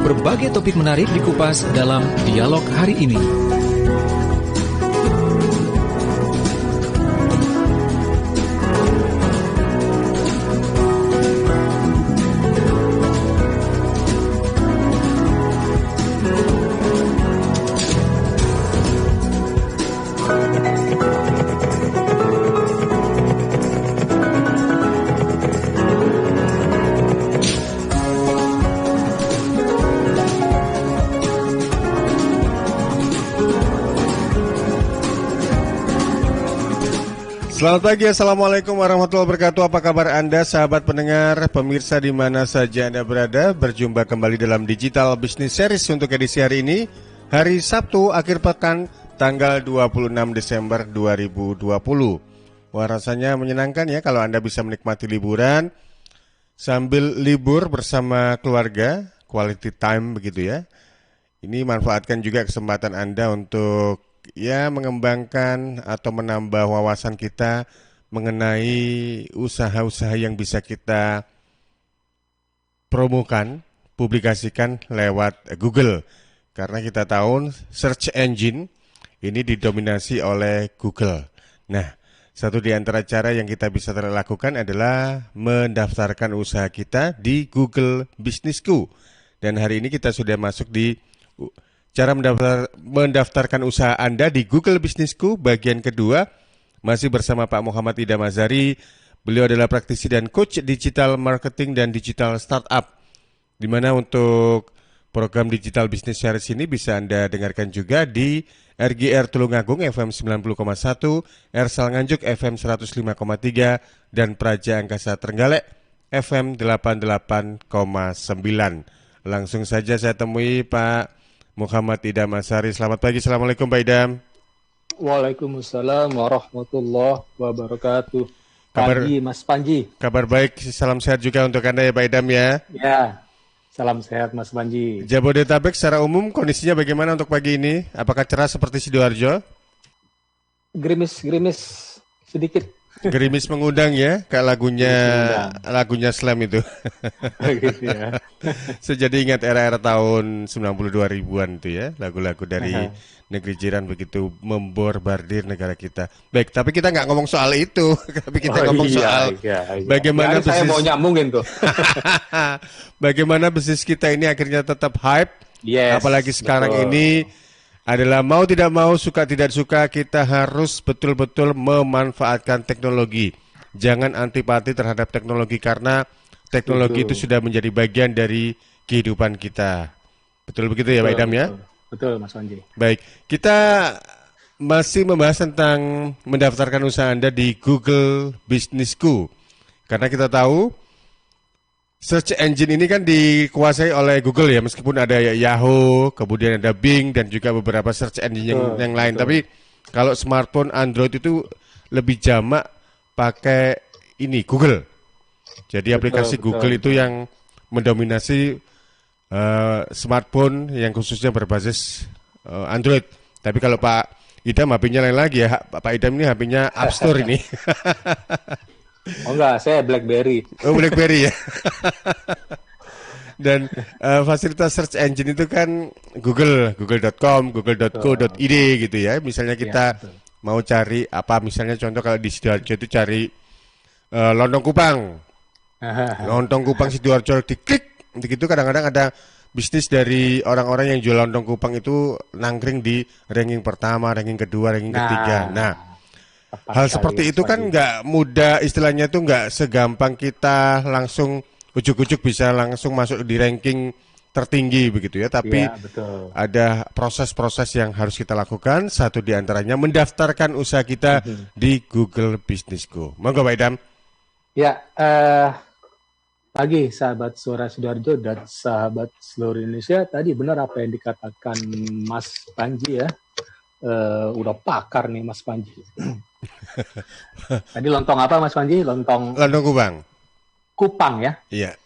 Berbagai topik menarik dikupas dalam dialog hari ini. Selamat pagi, Assalamualaikum warahmatullahi wabarakatuh. Apa kabar Anda, sahabat pendengar, pemirsa di mana saja Anda berada? Berjumpa kembali dalam Digital Business Series untuk edisi hari ini, hari Sabtu, akhir pekan, tanggal 26 Desember 2020. Wah, rasanya menyenangkan ya kalau Anda bisa menikmati liburan sambil libur bersama keluarga, quality time begitu ya. Ini manfaatkan juga kesempatan Anda untuk mengembangkan atau menambah wawasan kita mengenai usaha-usaha yang bisa kita promokan, publikasikan lewat Google. Karena kita tahu search engine ini didominasi oleh Google. Nah, satu di antara cara yang kita bisa lakukan adalah mendaftarkan usaha kita di Google Business School. Dan hari ini kita sudah masuk di cara mendaftarkan usaha Anda di Google Business School bagian kedua, masih bersama Pak Muhammad Idham Azhari. Beliau adalah praktisi dan coach digital marketing dan digital startup, di mana untuk program digital business series ini bisa Anda dengarkan juga di RGR Tulungagung FM 90,1, Ersal Nganjuk FM 105,3, dan Praja Angkasa Trenggalek FM 88,9. Langsung saja saya temui Pak Muhammad Idham Azhari. Selamat pagi, Assalamualaikum Pak Idham. Waalaikumsalam warahmatullahi wabarakatuh. Pagi Mas Panji. Kabar baik, salam sehat juga untuk Anda ya Pak Idham ya. Ya, salam sehat Mas Panji. Jabodetabek secara umum kondisinya bagaimana untuk pagi ini? Apakah cerah seperti Sidoarjo? Gerimis sedikit. Gerimis mengundang ya, kayak lagunya Slam itu. Gitu ya. Saya jadi ingat era-era tahun 92 ribuan itu ya, lagu-lagu dari negeri jiran begitu memborbardir negara kita. Baik, tapi kita nggak ngomong soal itu, tapi kita ngomong soal bagaimana bisnis. Saya mau nyambungin tuh. Bagaimana bisnis kita ini akhirnya tetap hype, apalagi sekarang betul. Ini adalah mau tidak mau, suka tidak suka, kita harus betul-betul memanfaatkan teknologi. Jangan antipati terhadap teknologi karena teknologi itu sudah menjadi bagian dari kehidupan kita. Betul begitu ya Pak Idham ya? Betul Mas Panji. Baik, kita masih membahas tentang mendaftarkan usaha Anda di Google Business School. Karena kita tahu search engine ini kan dikuasai oleh Google ya, meskipun ada Yahoo, kemudian ada Bing, dan juga beberapa search engine yang lain. Tapi kalau smartphone Android itu lebih jamak pakai ini, Google. Jadi aplikasi Google itu yang mendominasi smartphone yang khususnya berbasis Android. Tapi kalau Pak Idham HP-nya lain lagi ya, Pak Idham ini HP-nya App Store ini. Oh enggak, saya BlackBerry. Oh, BlackBerry ya. Dan fasilitas search engine itu kan Google.com, Google.co.id gitu ya. Misalnya kita mau cari apa, misalnya contoh kalau di Sidoarjo itu cari lontong kupang. Lontong kupang Sidoarjo diklik, begitu kadang-kadang ada bisnis dari orang-orang yang jual lontong kupang itu nangkring di ranking pertama, ranking kedua, ranking ketiga. Nah, hal seperti itu kan nggak mudah, istilahnya tuh nggak segampang kita langsung ujuk-ujuk bisa langsung masuk di ranking tertinggi begitu ya. Tapi ada proses-proses yang harus kita lakukan. Satu di antaranya mendaftarkan usaha kita di Google Business School. Monggo Pak Idham. Ya, pagi sahabat Suara Sidoarjo dan sahabat seluruh Indonesia. Tadi benar apa yang dikatakan Mas Panji ya. Udah pakar nih Mas Panji. Tadi lontong apa Mas Panji? Lontong kupang. Kupang ya? Iya.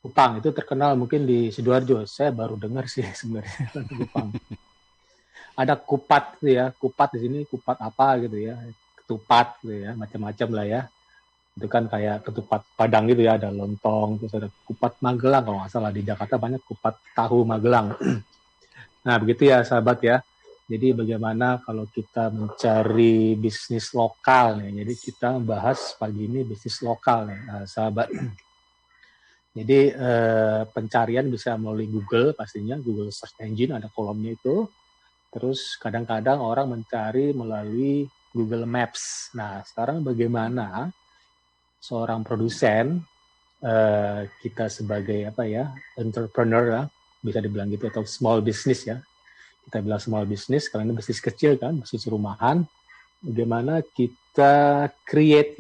Kupang itu terkenal mungkin di Sidoarjo. Saya baru dengar sih sebenarnya lontong kupang. Ada kupat gitu ya. Kupat di sini kupat apa gitu ya? Ketupat gitu ya, macam-macam lah ya. Itu kan kayak ketupat Padang gitu ya, ada lontong, terus ada kupat Magelang kalau nggak salah. Di Jakarta banyak kupat tahu Magelang. Nah, begitu ya sahabat ya. Jadi bagaimana kalau kita mencari bisnis lokal nih. Jadi kita bahas pagi ini bisnis lokal nih, sahabat. Jadi pencarian bisa melalui Google pastinya, Google Search Engine ada kolomnya itu. Terus kadang-kadang orang mencari melalui Google Maps. Nah, sekarang bagaimana seorang produsen, kita sebagai entrepreneur ya, bisa dibilang gitu, atau small business ya. Kita bilang small business karena ini bisnis kecil kan, bisnis rumahan. Bagaimana kita create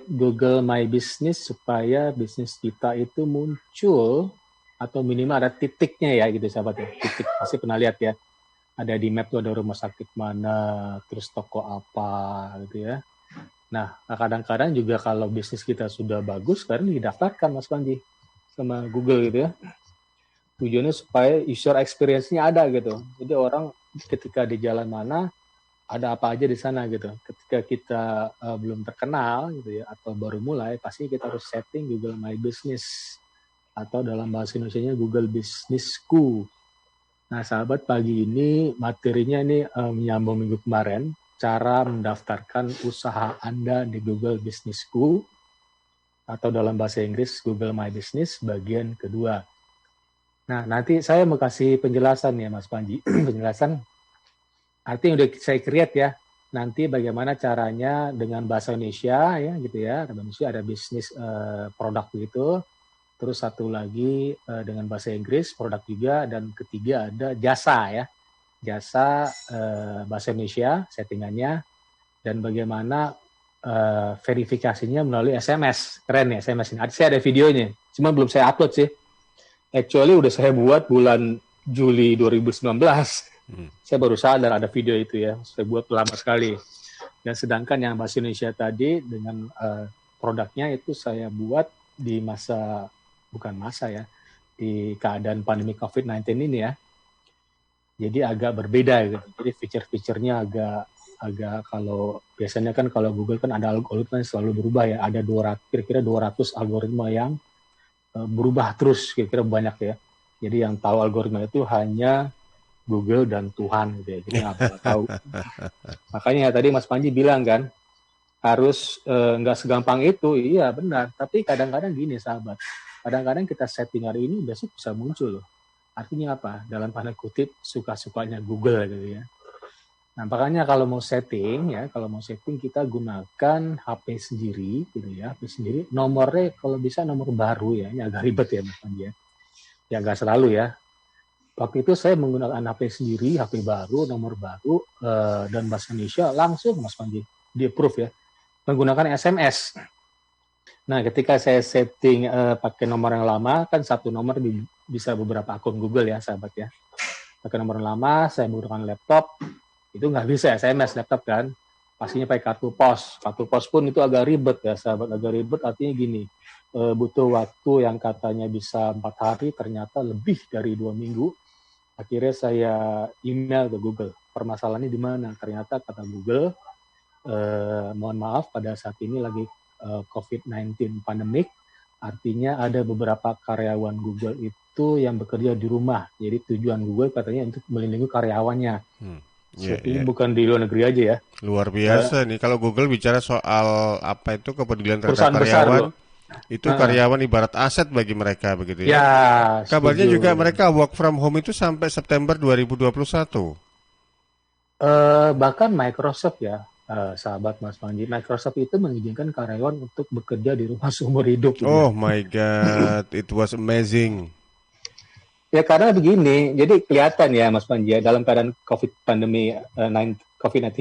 Google My Business supaya bisnis kita itu muncul atau minimal ada titiknya ya gitu sahabat ya. Titik pasti pernah lihat ya. Ada di map tuh ada rumah sakit mana, terus toko apa gitu ya. Nah, kadang-kadang juga kalau bisnis kita sudah bagus, sekarang didaftarkan Mas Panji sama Google gitu ya. Tujuannya supaya user experience-nya ada gitu. Jadi orang ketika di jalan mana, ada apa aja di sana gitu. Ketika kita belum terkenal gitu ya, atau baru mulai, pasti kita harus setting Google My Business. Atau dalam bahasa Indonesianya Google Businessku. Nah sahabat, pagi ini materinya ini menyambung minggu kemarin, cara mendaftarkan usaha Anda di Google Businessku, atau dalam bahasa Inggris Google My Business bagian kedua. Nah, nanti saya mau kasih penjelasan ya Mas Panji. Penjelasan artinya udah saya create ya. Nanti bagaimana caranya dengan bahasa Indonesia ya gitu ya. Di Indonesia ada bisnis produk gitu. Terus satu lagi dengan bahasa Inggris produk juga, dan ketiga ada jasa ya. Jasa bahasa Indonesia settingannya, dan bagaimana verifikasinya melalui SMS. Keren ya SMS ini. Saya ada videonya. Cuma belum saya upload sih. Actually udah saya buat bulan Juli 2019. Saya baru sadar ada video itu ya. Saya buat lama sekali. Dan sedangkan yang bahasa Indonesia tadi dengan produknya itu saya buat di di keadaan pandemi COVID-19 ini ya. Jadi agak berbeda gitu. Jadi feature-featurenya agak kalau biasanya kan kalau Google kan ada algoritma yang selalu berubah ya. Ada kira-kira 200 algoritma yang berubah terus, kira-kira banyak ya. Jadi yang tahu algoritma itu hanya Google dan Tuhan gitu ya. Jadi nggak tahu. Makanya tadi Mas Panji bilang kan harus nggak segampang itu. Iya benar. Tapi kadang-kadang gini sahabat. Kadang-kadang kita setting hari ini besok bisa muncul loh. Artinya apa? Dalam tanda kutip suka-sukanya Google gitu ya. Nah, makanya kalau mau setting kita gunakan HP sendiri gitu ya, HP sendiri. Nomornya kalau bisa nomor baru ya, ini agak ribet ya Mas Panji ya. Ya nggak selalu ya. Waktu itu saya menggunakan HP sendiri, HP baru, nomor baru, dan bahasa Indonesia langsung Mas Panji di-approve ya. Menggunakan SMS. Nah, ketika saya setting pakai nomor yang lama, kan satu nomor bisa beberapa akun Google ya sahabat ya. Pakai nomor yang lama, saya menggunakan laptop, itu nggak bisa SMS laptop kan, pastinya pakai kartu pos pun itu agak ribet ya sahabat, agak ribet artinya gini, butuh waktu yang katanya bisa 4 hari, ternyata lebih dari 2 minggu. Akhirnya saya email ke Google, permasalahannya di mana, ternyata kata Google, mohon maaf pada saat ini lagi COVID-19 pandemik, artinya ada beberapa karyawan Google itu yang bekerja di rumah, jadi tujuan Google katanya untuk melindungi karyawannya. Ini bukan di luar negeri aja ya. Luar biasa nih. Kalau Google bicara soal apa itu kepedulian terhadap karyawan, itu karyawan ibarat aset bagi mereka begitu ya. Ya. Kabarnya juga mereka work from home itu sampai September 2021. Bahkan Microsoft ya, sahabat Mas Panji, Microsoft itu mengizinkan karyawan untuk bekerja di rumah seumur hidup. Oh my God, it was amazing. Ya karena begini, jadi kelihatan ya Mas Panji, dalam keadaan COVID-19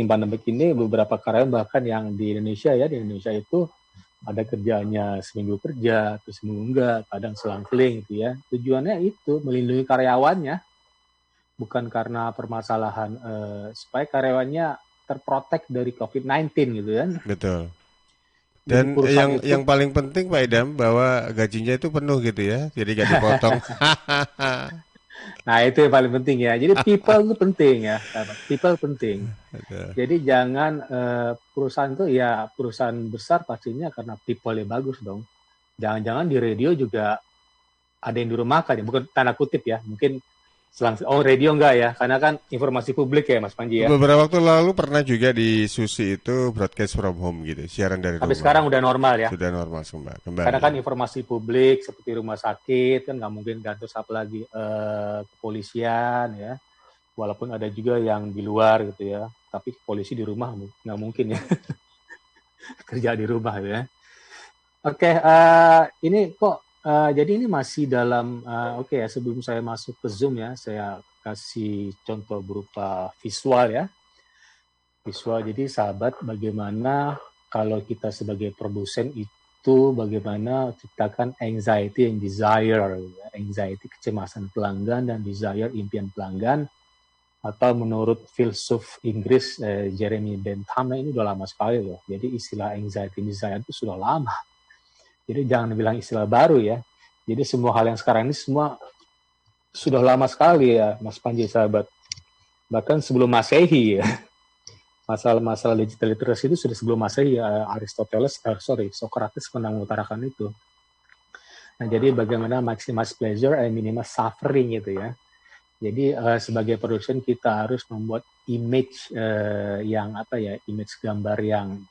pandemik ini, beberapa karyawan bahkan yang di Indonesia itu ada kerjanya seminggu kerja, terus seminggu enggak, kadang selang-seling gitu ya. Tujuannya itu melindungi karyawannya, bukan karena permasalahan supaya karyawannya terprotek dari COVID-19 gitu kan. Betul. Dan yang paling penting Pak Idam bahwa gajinya itu penuh gitu ya, jadi gak dipotong. Nah, itu yang paling penting ya. Jadi people itu penting ya, sahabat. People penting. Betul. Jadi jangan perusahaan itu ya perusahaan besar pastinya karena people-nya bagus dong. Jangan-jangan di radio juga ada yang dirumahkan ya, bukan tanda kutip ya. Mungkin oh radio enggak ya, karena kan informasi publik ya Mas Panji ya. Beberapa waktu lalu pernah juga di Susi itu broadcast from home gitu, siaran dari Tapi rumah. sekarang udah normal ya. Sudah normal Karena kan kembali. informasi publik seperti rumah sakit kan nggak mungkin gantung apalagi kepolisian ya. Walaupun ada juga yang di luar gitu ya. Tapi polisi di rumah nggak mungkin ya. Kerja di rumah ya. Oke, ini kok jadi ini masih dalam oke ya, sebelum saya masuk ke Zoom ya, saya kasih contoh berupa visual ya. Visual, jadi sahabat bagaimana kalau kita sebagai produsen itu bagaimana ciptakan anxiety and desire, ya. Anxiety kecemasan pelanggan dan desire impian pelanggan, atau menurut filsuf Inggris Jeremy Bentham ini udah lama sekali loh. Jadi istilah anxiety and desire itu sudah lama. Jadi jangan bilang istilah baru ya. Jadi semua hal yang sekarang ini semua sudah lama sekali ya Mas Panji sahabat. Bahkan sebelum Masehi ya. Masalah-masalah digital literacy itu sudah sebelum Masehi ya, Socrates pernah mengutarakan itu. Nah, jadi bagaimana maximize pleasure and minimize suffering gitu ya. Jadi sebagai produsen kita harus membuat image image gambar yang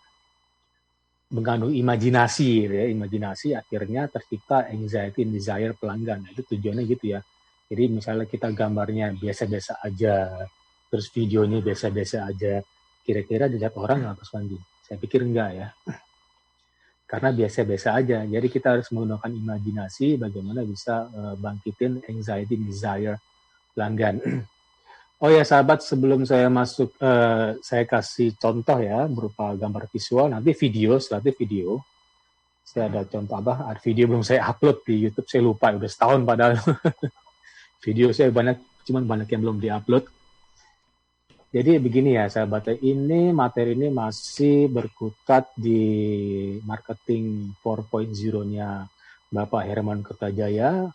mengandung imajinasi gitu ya. Imajinasi akhirnya tercipta anxiety and desire pelanggan. Itu tujuannya gitu ya. Jadi misalnya kita gambarnya biasa-biasa aja, terus videonya biasa-biasa aja, kira-kira dilihat orang nggak Mas Panji? Saya pikir enggak ya. Karena biasa-biasa aja. Jadi kita harus menggunakan imajinasi bagaimana bisa bangkitin anxiety, desire pelanggan. Oh ya sahabat, sebelum saya masuk, saya kasih contoh ya berupa gambar visual. Nanti video, setelah video. Saya ada contoh video belum saya upload di YouTube. Saya lupa, udah setahun padahal. Video saya cuman banyak yang belum diupload. Jadi begini ya sahabat, materi ini masih berkutat di marketing 4.0-nya Bapak Herman Kertajaya,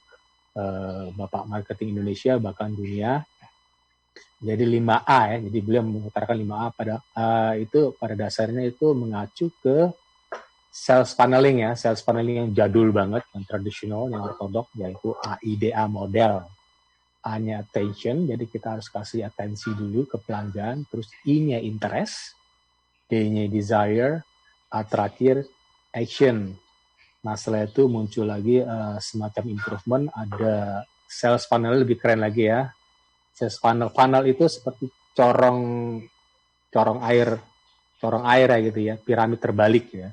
Bapak Marketing Indonesia, bahkan dunia. Jadi 5A ya, jadi beliau mengutarakan 5A pada dasarnya itu mengacu ke sales funneling ya, sales funneling yang jadul banget, yang tradisional, yang ortodok, yaitu AIDA model. A-nya attention, jadi kita harus kasih atensi dulu ke pelanggan, terus I-nya interest, D-nya desire, A terakhir action. Nah setelah itu muncul lagi semacam improvement, ada sales funnel lebih keren lagi ya. Sales funnel itu seperti corong air ya gitu ya, piramid terbalik ya.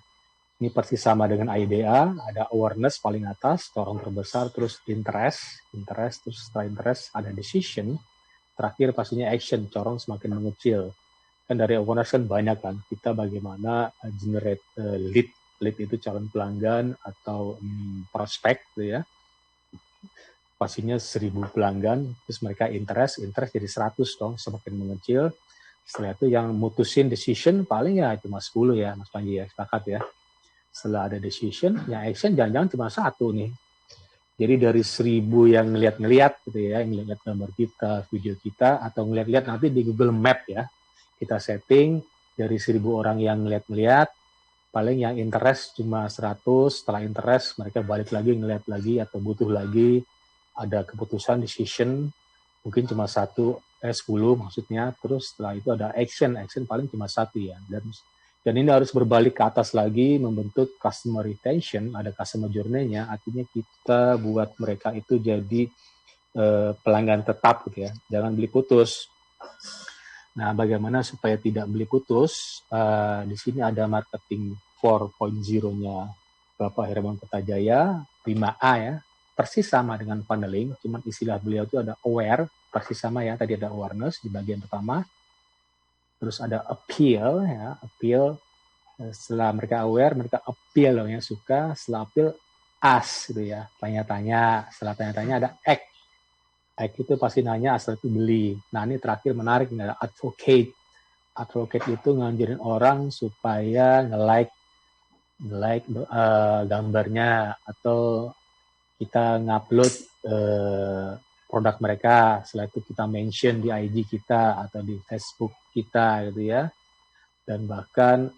Ini persis sama dengan IDA, ada awareness paling atas, corong terbesar, terus interest, terus setelah interest ada decision, terakhir pastinya action, corong semakin mengecil. Kan dari awareness kan banyak kan, kita bagaimana generate lead itu calon pelanggan atau prospek gitu ya. Pastinya 1.000 pelanggan, terus mereka interest jadi 100 dong, semakin mengecil. Setelah itu yang mutusin decision paling ya cuma 10 ya, Mas Panji ya, sepakat ya. Setelah ada decision, yang action jangan-jangan cuma 1 nih. Jadi dari 1.000 yang ngeliat gitu ya, yang ngeliat gambar kita, video kita, atau ngeliat nanti di Google Map ya, kita setting dari 1.000 orang yang ngeliat, paling yang interest cuma 100, setelah interest mereka balik lagi ngeliat lagi atau butuh lagi, ada keputusan decision, mungkin cuma 10 maksudnya, terus setelah itu ada action paling cuma 1 ya, dan ini harus berbalik ke atas lagi, membentuk customer retention, ada customer journey-nya, artinya kita buat mereka itu jadi pelanggan tetap gitu ya, jangan beli putus. Nah, bagaimana supaya tidak beli putus? Di sini ada marketing 4.0-nya Bapak Herman Kertajaya, 5A ya, persis sama dengan funneling, cuman istilah beliau itu ada aware, persis sama ya, tadi ada awareness di bagian pertama. Terus ada appeal ya, setelah mereka aware, mereka appeal yang suka, setelah appeal ask gitu ya, tanya-tanya, setelah tanya-tanya ada act itu pasti nanya, asal itu beli. Nah ini terakhir menarik, ada advocate itu nganjurin orang supaya nge-like gambarnya, atau kita ngupload produk mereka. Setelah itu kita mention di IG kita atau di Facebook kita gitu ya. Dan bahkan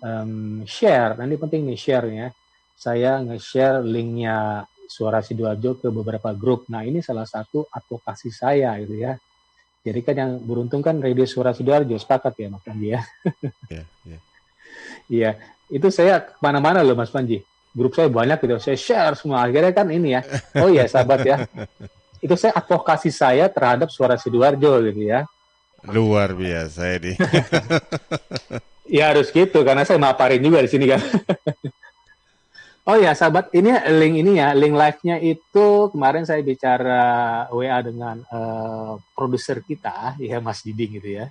share. Nah, ini penting nih share-nya. Saya nge-share linknya Suara Sidoarjo ke beberapa grup. Nah, ini salah satu advokasi saya gitu ya. Jadi kan yang beruntung kan Radio Suara Sidoarjo, sepakat ya Mas Panji ya. Ya, ya. Iya, itu saya kemana-mana loh Mas Panji. Grup saya banyak gitu, saya share semua. Akhirnya kan ini ya, oh iya sahabat ya, itu saya advokasi saya terhadap Suara Sidoarjo gitu ya. Luar biasa ini. Ya harus gitu, karena saya maparin juga di sini kan. Oh ya sahabat, ini link live-nya itu kemarin saya bicara WA dengan produser kita, ya Mas Diding gitu ya.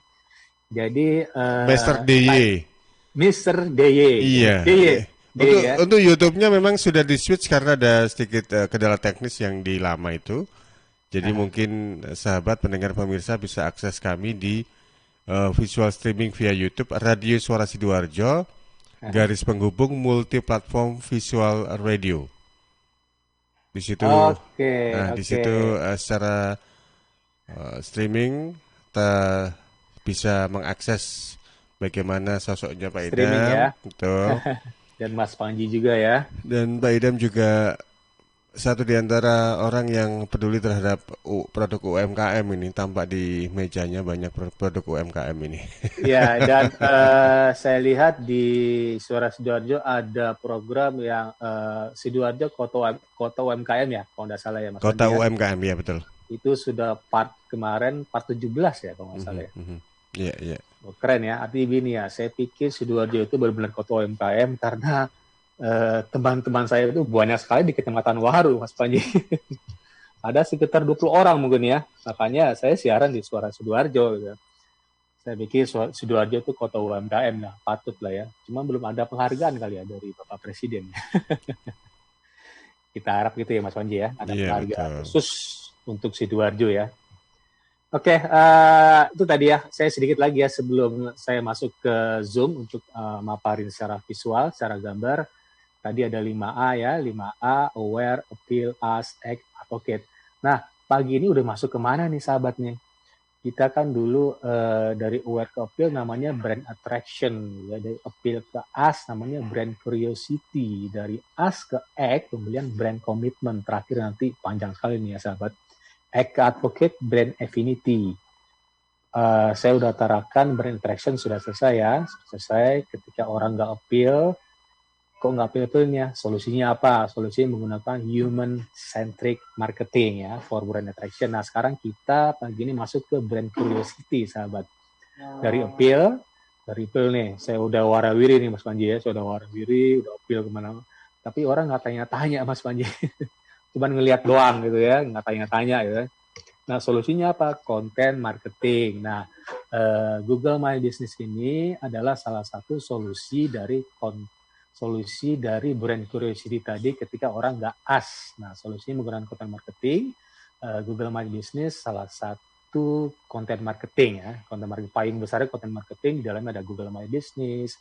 Jadi Mr. DY. Mr. DY. Iya. DY ya. Untuk YouTube-nya memang sudah di-switch karena ada sedikit kendala teknis yang di lama itu. Jadi mungkin sahabat pendengar pemirsa bisa akses kami di visual streaming via YouTube Radio Suara Sidoarjo garis penghubung multi platform visual radio. Di situ, di situ secara streaming kita bisa mengakses bagaimana sosoknya Pak Idam, ya. Betul. Dan Mas Panji juga ya. Dan Pak Idam juga satu di antara orang yang peduli terhadap produk UMKM ini, tampak di mejanya banyak produk UMKM ini. Ya, dan saya lihat di Suara Sidoarjo ada program yang Sidoarjo Kota UMKM ya, kalau tidak salah ya Mas. Kota UMKM ya, betul. Itu sudah part 17 ya kalau nggak salah ya. Iya, iya. Oh, keren ya, artinya gini ya, saya pikir Sidoarjo itu benar-benar Kota UMKM karena teman-teman saya itu banyak sekali di Kecamatan Waru, Mas Panji. Ada sekitar 20 orang mungkin ya. Makanya saya siaran di Suara Sidoarjo. Gitu. Saya pikir Sidoarjo itu kota UMKM. Nah, patut lah ya. Cuma belum ada penghargaan kali ya dari Bapak Presiden. Kita harap gitu ya Mas Panji ya. Ada penghargaan khusus untuk Sidoarjo ya. Oke, itu tadi ya. Saya sedikit lagi ya sebelum saya masuk ke Zoom untuk maparin secara visual, secara gambar. Tadi ada 5A ya, 5A, aware, appeal, ask, act, advocate. Nah, pagi ini udah masuk kemana nih sahabatnya? Kita kan dulu dari aware ke appeal namanya brand attraction, ya. Dari appeal ke ask namanya brand curiosity, dari ask ke act kemudian brand commitment, terakhir nanti panjang sekali nih ya sahabat. Act ke advocate, brand affinity. Saya udah tarakan brand attraction sudah selesai ya, selesai ketika orang nggak appeal. Kok nggak appeal-nya? Solusinya apa? Solusinya menggunakan human-centric marketing ya, for brand attraction. Nah, sekarang kita pagi ini masuk ke brand curiosity, sahabat. Dari appeal nih, saya udah warawiri nih Mas Panji ya, saya udah warawiri, udah appeal kemana. Tapi orang nggak tanya-tanya Mas Panji. Cuman ngelihat doang gitu ya, nggak tanya-tanya gitu. Nah, solusinya apa? Content marketing. Nah, Google My Business ini adalah salah satu solusi dari brand curiosity tadi ketika orang nggak ask. Nah, solusinya menggunakan content marketing. Google My Business salah satu content marketing ya. Content marketing paling besar content marketing, di dalamnya ada Google My Business.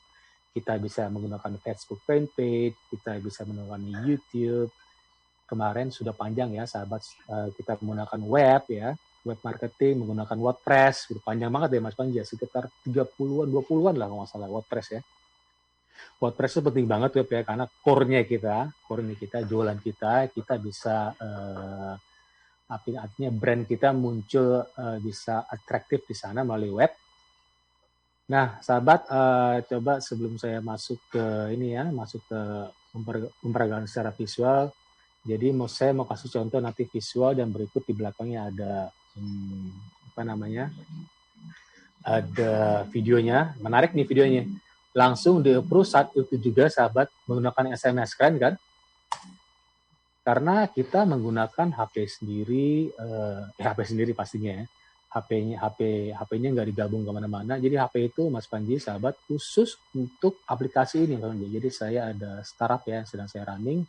Kita bisa menggunakan Facebook fanpage, kita bisa menggunakan YouTube. Kemarin sudah panjang ya sahabat, kita menggunakan web ya. Web marketing menggunakan WordPress, sudah panjang banget ya Mas Panji, sekitar 30-an, 20-an lah kalau nggak salah WordPress ya. WordPress itu penting banget web ya, karena core-nya kita, jualan kita bisa artinya brand kita muncul bisa atraktif di sana melalui web. Nah, sahabat, coba sebelum saya masuk ke pemeragaan secara visual, jadi saya mau kasih contoh nanti visual dan berikut di belakangnya ada ada videonya, menarik nih videonya. Langsung di-approve saat itu juga sahabat menggunakan SMS, keren kan? Karena kita menggunakan HP sendiri pastinya ya. HP-nya nggak digabung kemana-mana. Jadi HP itu Mas Panji sahabat khusus untuk aplikasi ini. Jadi saya ada startup ya yang sedang saya running.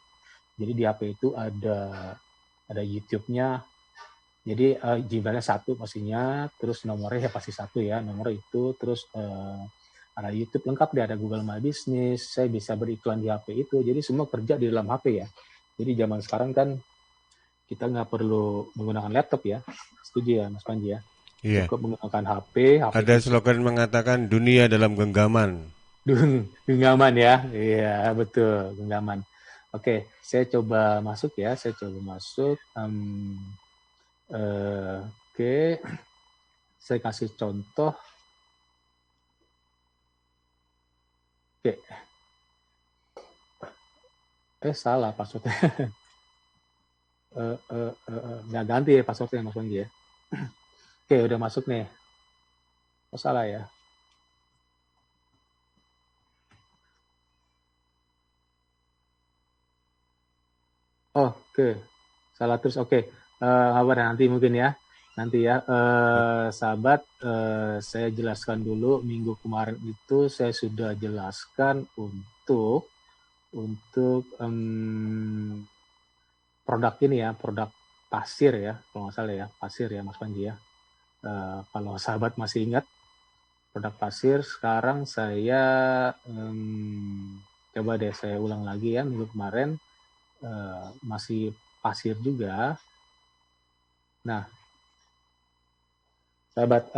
Jadi di HP itu ada YouTube-nya. Jadi Gmail-nya satu pastinya, terus nomornya ya pasti satu ya, nomor itu, terus ada YouTube lengkap deh, ada Google My Business, saya bisa beriklan di HP itu, jadi semua kerja di dalam HP ya. Jadi zaman sekarang kan kita nggak perlu menggunakan laptop ya. Setuju ya Mas Panji ya? Iya. Cukup menggunakan HP. Ada slogan mengatakan dunia dalam genggaman. Genggaman ya. Iya, betul, genggaman. Oke, saya coba masuk ya. Saya coba masuk. Oke. Saya kasih contoh. Oke. Salah passwordnya. Nggak ganti ya passwordnya Mas Panji ya. Oke, udah masuk nih. Oh, salah ya. Oke, salah terus. Oke, nanti mungkin ya. Nanti ya, sahabat, saya jelaskan dulu. Minggu kemarin itu saya sudah jelaskan untuk produk ini ya, produk pasir ya, kalau nggak salah ya, pasir ya Mas Panji ya. Kalau sahabat masih ingat produk pasir, sekarang saya coba deh saya ulang lagi ya. Minggu kemarin masih pasir juga. Nah, sahabat,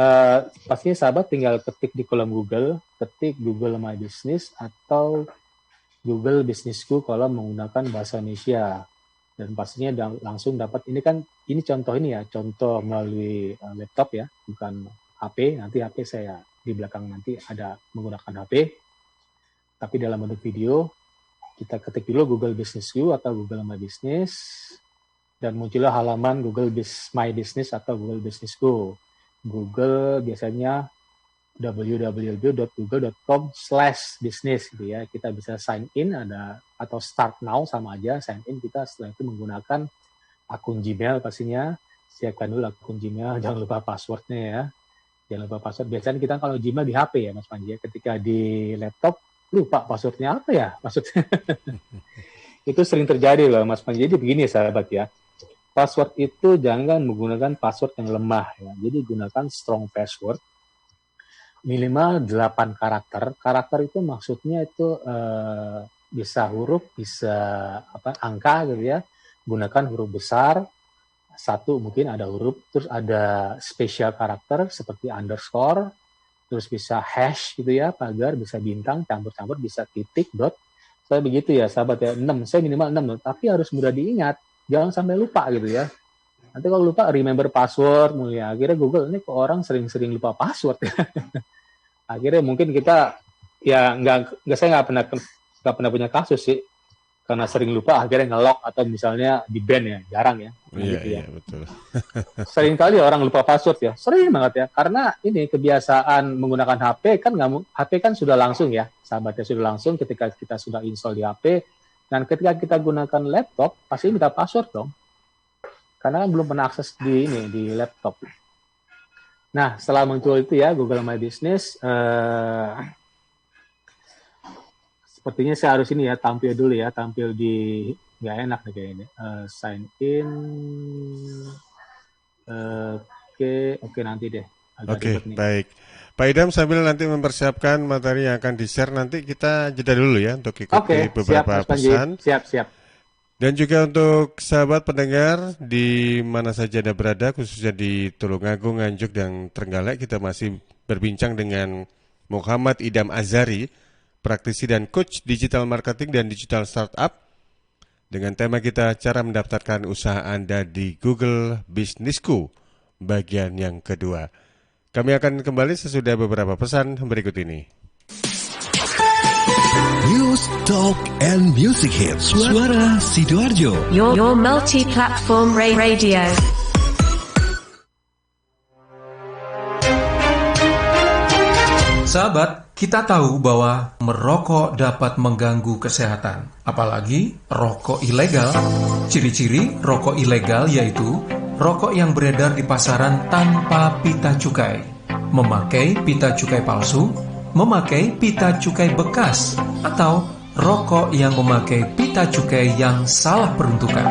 pastinya sahabat tinggal ketik di kolom Google, ketik Google My Business atau Google Businessku kalau menggunakan bahasa Indonesia. Dan pastinya langsung dapat, ini contoh ini ya, contoh melalui laptop ya, bukan HP. Nanti HP saya di belakang nanti ada menggunakan HP. Tapi dalam bentuk video, kita ketik dulu Google Businessku atau Google My Business, dan muncullah halaman Google My Business atau Google Businessku. Google biasanya www.google.com/business gitu ya. Kita bisa sign in atau start now sama aja, sign in kita setelah itu menggunakan akun Gmail pastinya. Siapkan dulu akun Gmail, jangan lupa passwordnya ya. Jangan lupa password. Biasanya kita kalau Gmail di HP ya Mas Panji, ketika di laptop lupa passwordnya apa ya maksudnya. Itu sering terjadi loh Mas Panji. Jadi begini sahabat ya. Password itu jangan menggunakan password yang lemah ya. Jadi gunakan strong password. Minimal 8 karakter. Karakter itu maksudnya itu bisa huruf, bisa angka gitu ya. Gunakan huruf besar. Satu mungkin ada huruf, terus ada special karakter seperti underscore, terus bisa hash gitu ya, pagar, bisa bintang, campur-campur, bisa titik, dot. Saya begitu ya sahabat ya, 6. Saya minimal 6, tapi harus mudah diingat. Jangan sampai lupa gitu ya. Nanti kalau lupa remember password, mulai akhirnya Google ini kok orang sering-sering lupa password ya. Akhirnya mungkin kita ya saya nggak pernah punya kasus sih, karena sering lupa akhirnya nge-lock atau misalnya di ban ya, jarang ya. Gitu ya. Iya betul. Sering kali orang lupa password ya, sering banget ya. Karena ini kebiasaan menggunakan HP kan sudah langsung ya, sahabatnya sudah langsung ketika kita sudah install di HP. Dan ketika kita gunakan laptop, pasti minta password dong. Karena kan belum pernah akses di laptop. Nah, setelah muncul itu ya, Google My Business, sepertinya saya harus ini ya, tampil dulu ya, tampil di, nggak enak nih kayaknya. Sign in, oke nanti deh. Oke, baik. Pak Idam sambil nanti mempersiapkan materi yang akan di-share, nanti kita jeda dulu ya untuk ikuti beberapa pesan. Siap. Dan juga untuk sahabat pendengar di mana saja Anda berada, khususnya di Tulungagung, Nganjuk, dan Trenggalek, kita masih berbincang dengan Muhammad Idam Azhari, praktisi dan coach digital marketing dan digital startup, dengan tema kita cara mendaftarkan usaha Anda di Google Businessku, bagian yang kedua. Kami akan kembali sesudah beberapa pesan berikut ini. News, Talk, and Music Hits. Suara Sidoarjo. Your multi-platform radio. Sahabat, kita tahu bahwa merokok dapat mengganggu kesehatan, apalagi rokok ilegal. Ciri-ciri rokok ilegal yaitu rokok yang beredar di pasaran tanpa pita cukai, memakai pita cukai palsu, memakai pita cukai bekas, atau rokok yang memakai pita cukai yang salah peruntukan.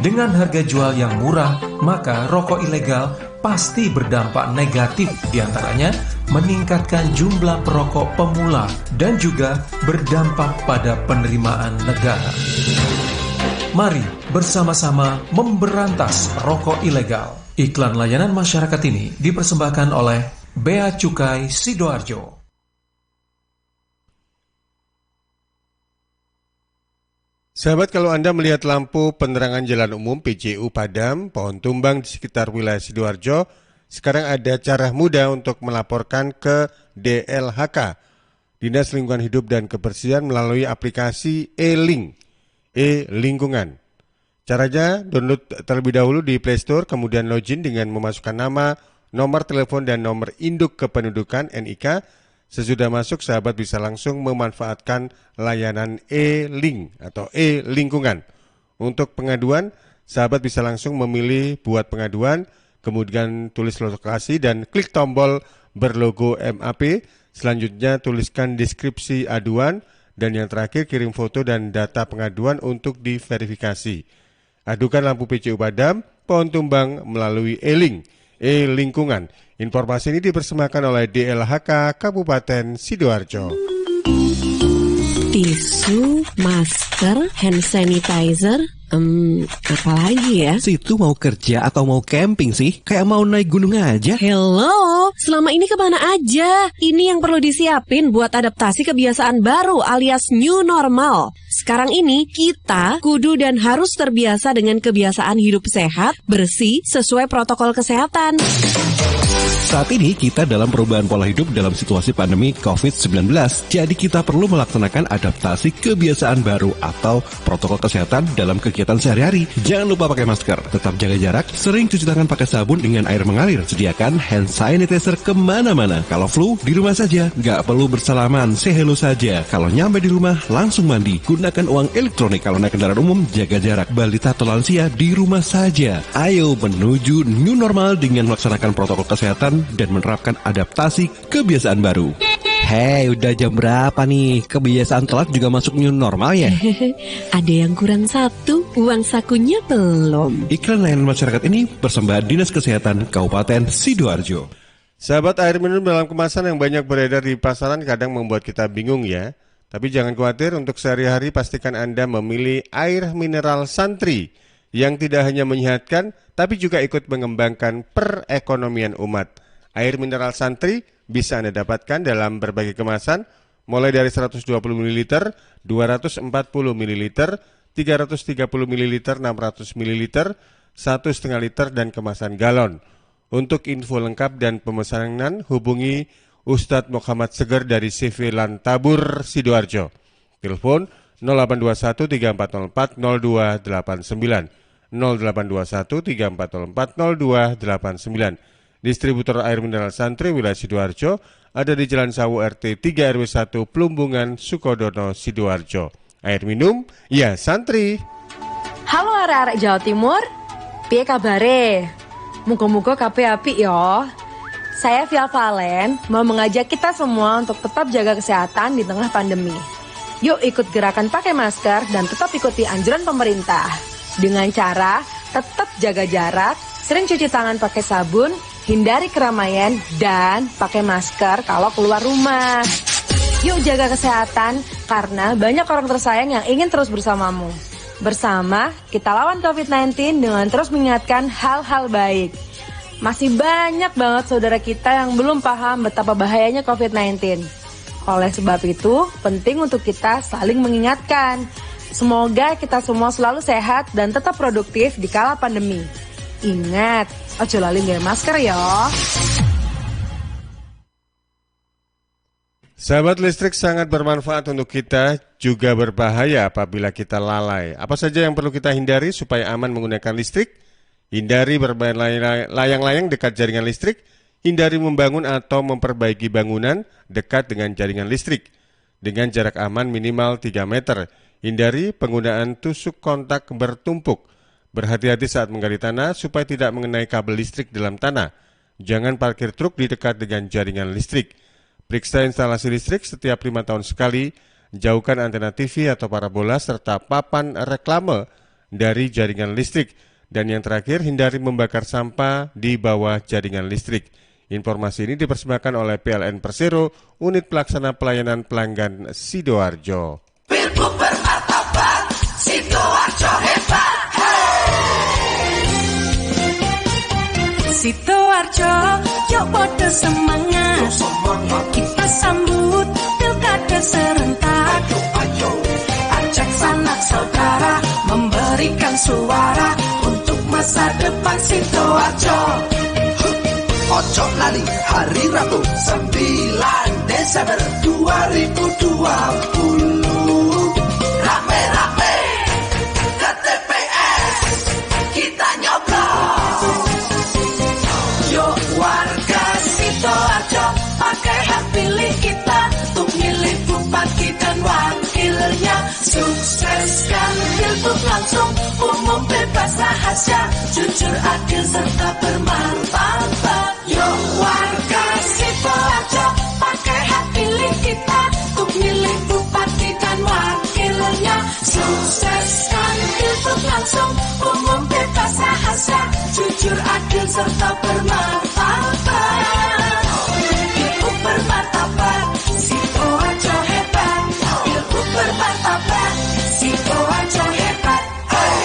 Dengan harga jual yang murah, maka rokok ilegal pasti berdampak negatif, diantaranya meningkatkan jumlah perokok pemula dan juga berdampak pada penerimaan negara. Mari bersama-sama memberantas rokok ilegal. Iklan layanan masyarakat ini dipersembahkan oleh Bea Cukai Sidoarjo. Sahabat, kalau Anda melihat lampu penerangan jalan umum PJU padam, pohon tumbang di sekitar wilayah Sidoarjo, sekarang ada cara mudah untuk melaporkan ke DLHK, Dinas Lingkungan Hidup dan Kebersihan, melalui aplikasi e-Link, e-Lingkungan. Caranya, download terlebih dahulu di Play Store, kemudian login dengan memasukkan nama, nomor telepon, dan nomor induk kependudukan NIK. Sesudah masuk, sahabat bisa langsung memanfaatkan layanan e-Link atau e-Lingkungan. Untuk pengaduan, sahabat bisa langsung memilih buat pengaduan, kemudian tulis lokasi dan klik tombol berlogo MAP. Selanjutnya tuliskan deskripsi aduan, dan yang terakhir kirim foto dan data pengaduan untuk diverifikasi. Adukan lampu PJU padam, pohon tumbang melalui e-Link, e-Lingkungan. Informasi ini dipersembahkan oleh DLHK Kabupaten Sidoarjo. Tisu, masker, hand sanitizer, apalagi ya? Situ mau kerja atau mau camping sih? Kayak mau naik gunung aja. Hello, selama ini kemana aja? Ini yang perlu disiapin buat adaptasi kebiasaan baru alias new normal. Sekarang ini kita kudu dan harus terbiasa dengan kebiasaan hidup sehat, bersih, sesuai protokol kesehatan. Saat ini kita dalam perubahan pola hidup dalam situasi pandemi COVID-19. Jadi kita perlu melaksanakan adaptasi kebiasaan baru atau protokol kesehatan dalam kegiatan sehari-hari. Jangan lupa pakai masker, tetap jaga jarak, sering cuci tangan pakai sabun dengan air mengalir. Sediakan hand sanitizer kemana-mana. Kalau flu, di rumah saja. Nggak perlu bersalaman, say hello saja. Kalau nyampe di rumah, langsung mandi. Gunakan uang elektronik. Kalau naik kendaraan umum, jaga jarak. Balita atau lansia, di rumah saja. Ayo menuju new normal dengan melaksanakan protokol kesehatan dan menerapkan adaptasi kebiasaan baru. Hei, udah jam berapa nih? Kebiasaan telat juga masuk new normal ya? Ada yang kurang satu, uang sakunya belum. Iklan layanan masyarakat ini persembahan Dinas Kesehatan Kabupaten Sidoarjo. Sahabat, air minum dalam kemasan yang banyak beredar di pasaran kadang membuat kita bingung ya. Tapi jangan khawatir, untuk sehari-hari pastikan Anda memilih air mineral Santri yang tidak hanya menyehatkan, tapi juga ikut mengembangkan perekonomian umat. Air mineral Santri bisa Anda dapatkan dalam berbagai kemasan, mulai dari 120 ml, 240 ml, 330 ml, 600 ml, 1,5 liter, dan kemasan galon. Untuk info lengkap dan pemesanan, hubungi Ustadz Muhammad Seger dari CV Lantabur, Sidoarjo. Telepon 0821 3404 0289, 0821 3404 0289. Distributor air mineral Santri wilayah Sidoarjo ada di Jalan Sawu RT 3 RW 1 Plumbungan, Sukodono, Sidoarjo. Air minum, ya Santri. Halo arek-arek Jawa Timur, piye kabare? Muga-muga kabeh apik ya. Saya Via Valen mau mengajak kita semua untuk tetap jaga kesehatan di tengah pandemi. Yuk ikut gerakan pakai masker dan tetap ikuti anjuran pemerintah. Dengan cara tetap jaga jarak, sering cuci tangan pakai sabun, hindari keramaian, dan pakai masker kalau keluar rumah. Yuk jaga kesehatan, karena banyak orang tersayang yang ingin terus bersamamu. Bersama, kita lawan COVID-19 dengan terus mengingatkan hal-hal baik. Masih banyak banget saudara kita yang belum paham betapa bahayanya COVID-19. Oleh sebab itu, penting untuk kita saling mengingatkan. Semoga kita semua selalu sehat dan tetap produktif di kala pandemi. Ingat, ojo lali nggawe masker ya. Sahabat, listrik sangat bermanfaat untuk kita, juga berbahaya apabila kita lalai. Apa saja yang perlu kita hindari supaya aman menggunakan listrik? Hindari bermain layang-layang dekat jaringan listrik. Hindari membangun atau memperbaiki bangunan dekat dengan jaringan listrik dengan jarak aman minimal 3 meter. Hindari penggunaan tusuk kontak bertumpuk. Berhati-hati saat menggali tanah supaya tidak mengenai kabel listrik dalam tanah. Jangan parkir truk di dekat dengan jaringan listrik. Periksa instalasi listrik setiap 5 tahun sekali. Jauhkan antena TV atau parabola serta papan reklame dari jaringan listrik. Dan yang terakhir, hindari membakar sampah di bawah jaringan listrik. Informasi ini dipersembahkan oleh PLN Persero, Unit Pelaksana Pelayanan Pelanggan Sidoarjo. Pilgub bermartabat, Sidoarjo hebat. Sidoarjo, yuk podo semangat. Kita sambut pilkada serentak. Ajak sanak saudara memberikan suara untuk masa depan Sidoarjo. Ojo lali hari Rabu 9 Desember 2020. Rame-rame ke TPS kita nyoblos. Yuk warga Sidoarjo pakai hak pilih kita untuk milih bupati dan wakilnya. Sukseskan pilgub langsung, umum bebas rahasia, jujur adil serta bermartabat. Yuk warga Sidoarjo pakai hak pilih kita untuk milih bupati dan wakilnya. Sukseskan pilgub langsung, umum bebas rahasia, jujur adil serta bermartabat. Pilgub bermartabat, Sidoarjo hebat. Pilgub bermartabat, Sidoarjo hebat. Hey,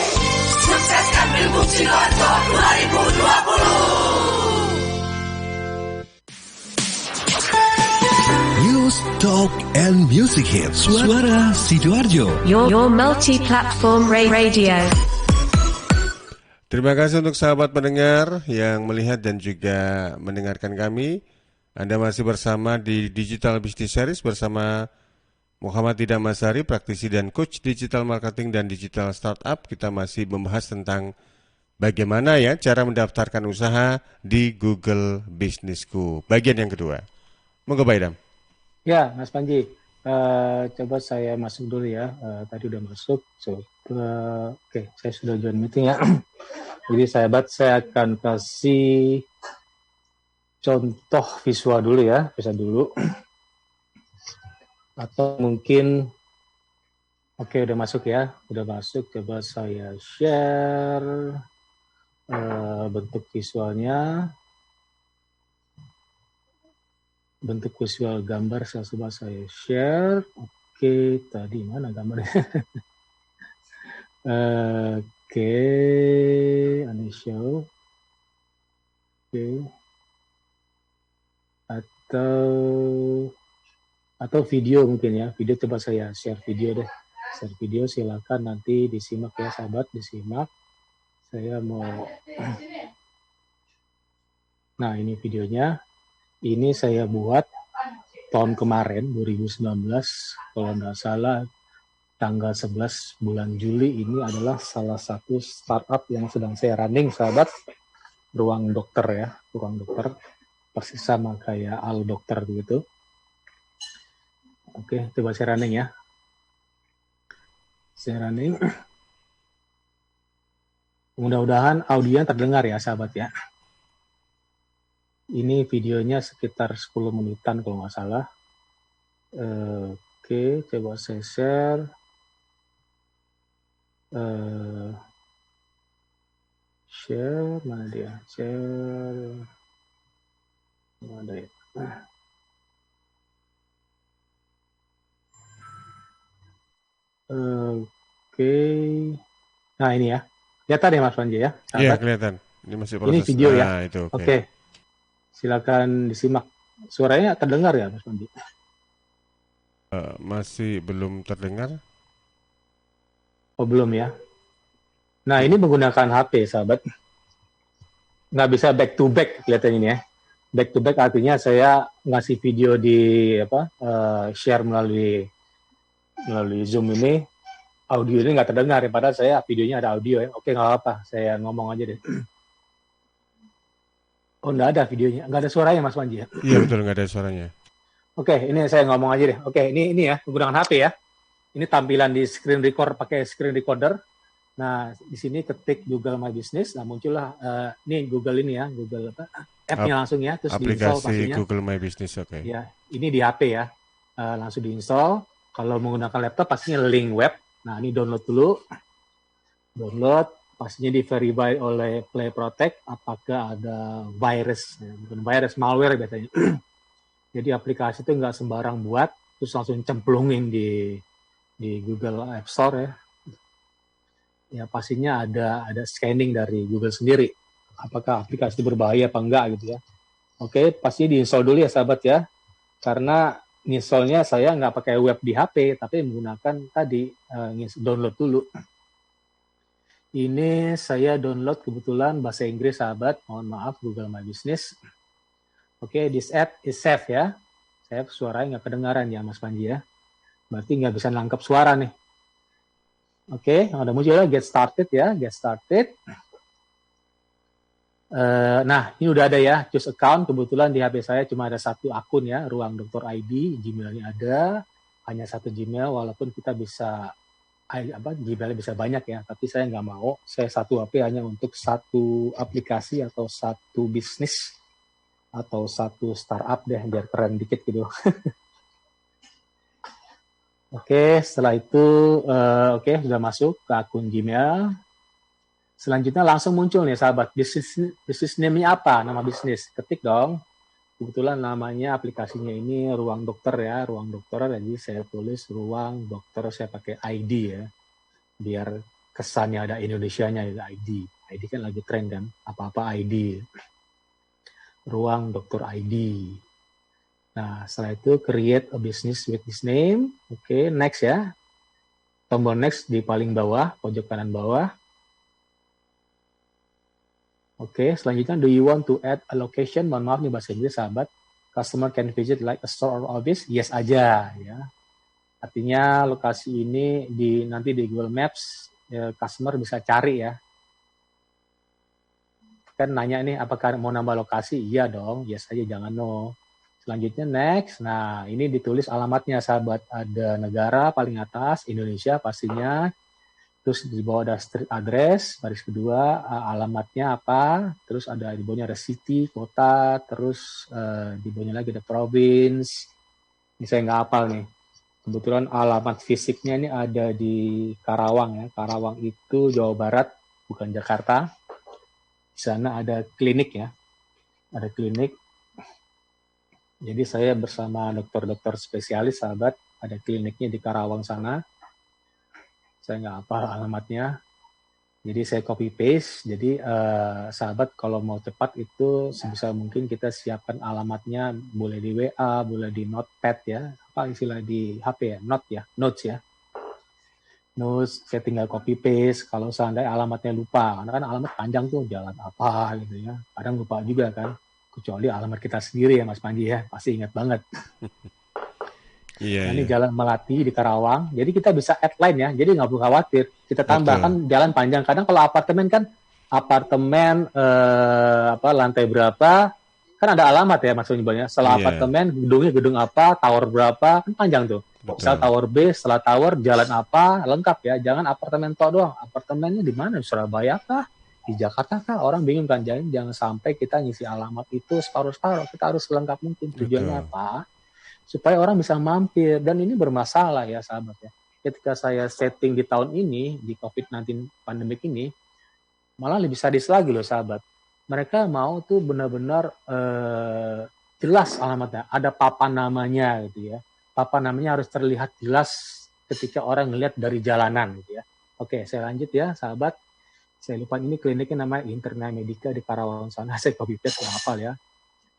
sukseskan pilgub Sidoarjo 2020. News, Talk, and Music Hits. Suara Sidoarjo. Your multi-platform radio. Terima kasih untuk sahabat pendengar yang melihat dan juga mendengarkan kami. Anda masih bersama di Digital Business Series bersama Muhammad Idham Masari, praktisi dan coach digital marketing dan digital startup. Kita masih membahas tentang bagaimana ya cara mendaftarkan usaha di Google Businessku. Bagian yang kedua. Monggo Pak Idham. Ya, Mas Panji, coba saya masuk dulu ya. Tadi udah masuk. Oke, saya sudah join meeting ya. Jadi sahabat, saya akan kasih contoh visual dulu ya, bisa dulu. Atau mungkin, oke udah masuk ya, udah masuk. Coba saya share bentuk visualnya. Bentuk visual gambar saya coba saya share. Oke, tadi mana gambarnya? Oke, ini show. Oke. Atau video mungkin ya. Video coba saya share video deh. Share video silakan nanti disimak ya sahabat, disimak. Saya mau Nah, ini videonya. Ini saya buat tahun kemarin, 2019, kalau nggak salah, tanggal 11 bulan Juli. Ini adalah salah satu startup yang sedang saya running, sahabat. Ruang dokter ya, ruang dokter. Persis sama kayak Al Dokter begitu. Oke, coba saya running ya. Saya running. Mudah-mudahan audionya terdengar ya, sahabat ya. Ini videonya sekitar 10 menitan kalau nggak salah. Oke, coba saya share. Share, mana dia? Share. Mana ya? Oke. Nah, ini ya. Kelihatan ya Mas Panji ya? Iya, kelihatan. Ini masih proses. Ini video ya. Nah, itu oke. Oke. Silakan disimak. Suaranya terdengar ya, Mas Panji? Masih belum terdengar. Oh, belum ya. Nah, ini menggunakan HP, sahabat. Nggak bisa back to back kelihatan ini ya. Back to back artinya saya ngasih video di share melalui Zoom ini, audio ini nggak terdengar ya. Padahal saya videonya ada audio ya. Oke, nggak apa-apa. Saya ngomong aja deh. Oh, nggak ada videonya, nggak ada suaranya Mas Panji ya? Iya betul, nggak ada suaranya. Oke, ini saya ngomong aja deh. Oke, ini ya menggunakan HP ya. Ini tampilan di screen record pakai screen recorder. Nah, di sini ketik Google My Business, nah muncullah ini Google ini ya, Google app-nya langsung ya, terus di-install pastinya. Aplikasi Google My Business, oke. Ya, ini di HP ya, langsung di-install. Kalau menggunakan laptop pastinya link web. Nah, ini download dulu. Download. Pastinya di-verify oleh Play Protect apakah ada virus, ya, bukan virus, malware biasanya. Jadi aplikasi itu nggak sembarang buat, terus langsung cemplungin di Google App Store ya. Ya pastinya ada scanning dari Google sendiri. apakah aplikasi itu berbahaya apa enggak gitu ya. Oke, pasti diinstal dulu ya sahabat ya. Karena installnya saya nggak pakai web di HP, tapi menggunakan tadi download dulu. Ini saya download kebetulan bahasa Inggris sahabat, mohon maaf Google My Business. Oke, this app is safe ya. Saya suaranya nggak kedengaran ya Mas Panji ya. Berarti nggak bisa nangkep suara nih. Oke, ada muncul ya, get started ya, get started. Nah, ini udah ada ya, choose account. Kebetulan di HP saya cuma ada satu akun ya, Ruang Dokter ID, Gmailnya ada, hanya satu Gmail, walaupun kita bisa Gmail bisa banyak ya, tapi saya nggak mau. Saya satu HP hanya untuk satu aplikasi atau satu bisnis atau satu startup deh, biar keren dikit gitu. Oke, setelah itu sudah masuk ke akun Gmail. Selanjutnya langsung muncul nih sahabat, bisnis name-nya apa? Nama bisnis, ketik dong. Kebetulan namanya aplikasinya ini Ruang Dokter ya, Ruang Dokter, jadi saya tulis Ruang Dokter, saya pakai ID ya, biar kesannya ada Indonesianya, ada ID. ID kan lagi tren kan, apa-apa ID. Ruang Dokter ID. Nah, setelah itu create a business with this name. Oke, next ya. Tombol next di paling bawah, pojok kanan bawah. Oke, selanjutnya, do you want to add a location? Mohon maaf nih bahasa Inggris, sahabat. Customer can visit like a store or office? Yes aja, ya. Artinya lokasi ini nanti di Google Maps, customer bisa cari ya. Kan nanya nih, apakah mau nambah lokasi? Iya dong, yes aja, jangan no. Selanjutnya next, nah ini ditulis alamatnya, sahabat. Ada negara paling atas, Indonesia pastinya. Terus di bawah ada street address, baris kedua alamatnya apa, terus ada di bawahnya ada city, kota, terus di bawahnya lagi ada province. Ini saya nggak hafal nih. Kebetulan alamat fisiknya ini ada di Karawang ya. Karawang itu Jawa Barat, bukan Jakarta. Di sana ada klinik ya, ada klinik. Jadi saya bersama dokter-dokter spesialis, sahabat, ada kliniknya di Karawang sana. Saya nggak hafal alamatnya, jadi saya copy paste. Jadi sahabat kalau mau cepat itu sebisa mungkin kita siapkan alamatnya, boleh di WA, boleh di notepad ya, apa istilah di HP ya, notes ya. Notes, saya tinggal copy paste. Kalau seandainya alamatnya lupa, karena kan alamat panjang tuh, jalan apa gitu ya, kadang lupa juga kan, kecuali alamat kita sendiri ya Mas Panji ya, pasti ingat banget. Ini Jalan Melati di Karawang, jadi kita bisa add line ya, jadi nggak perlu khawatir, kita tambahkan jalan panjang. Kadang kalau apartemen kan, lantai berapa, kan ada alamat ya maksudnya, setelah apartemen, gedungnya gedung apa, tower berapa, kan panjang tuh. Misal tower B, setelah tower, jalan apa, lengkap ya, jangan apartemen tok doang, apartemennya di mana, di Surabaya kah, di Jakarta kah, orang bingung kan, jangan sampai kita ngisi alamat itu separuh-separuh, kita harus lengkap mungkin. Tujuannya apa? Supaya orang bisa mampir, dan ini bermasalah ya sahabat ya. Ketika saya setting di tahun ini, di COVID-19 pandemik ini, malah lebih sadis lagi loh sahabat. Mereka mau tuh benar-benar jelas alamatnya, ada papan namanya gitu ya. Papan namanya harus terlihat jelas ketika orang ngelihat dari jalanan gitu ya. Oke, saya lanjut ya sahabat. Saya lupa ini kliniknya namanya Interna Medica di Karawang sana, saya copy paste nggak hafal ya.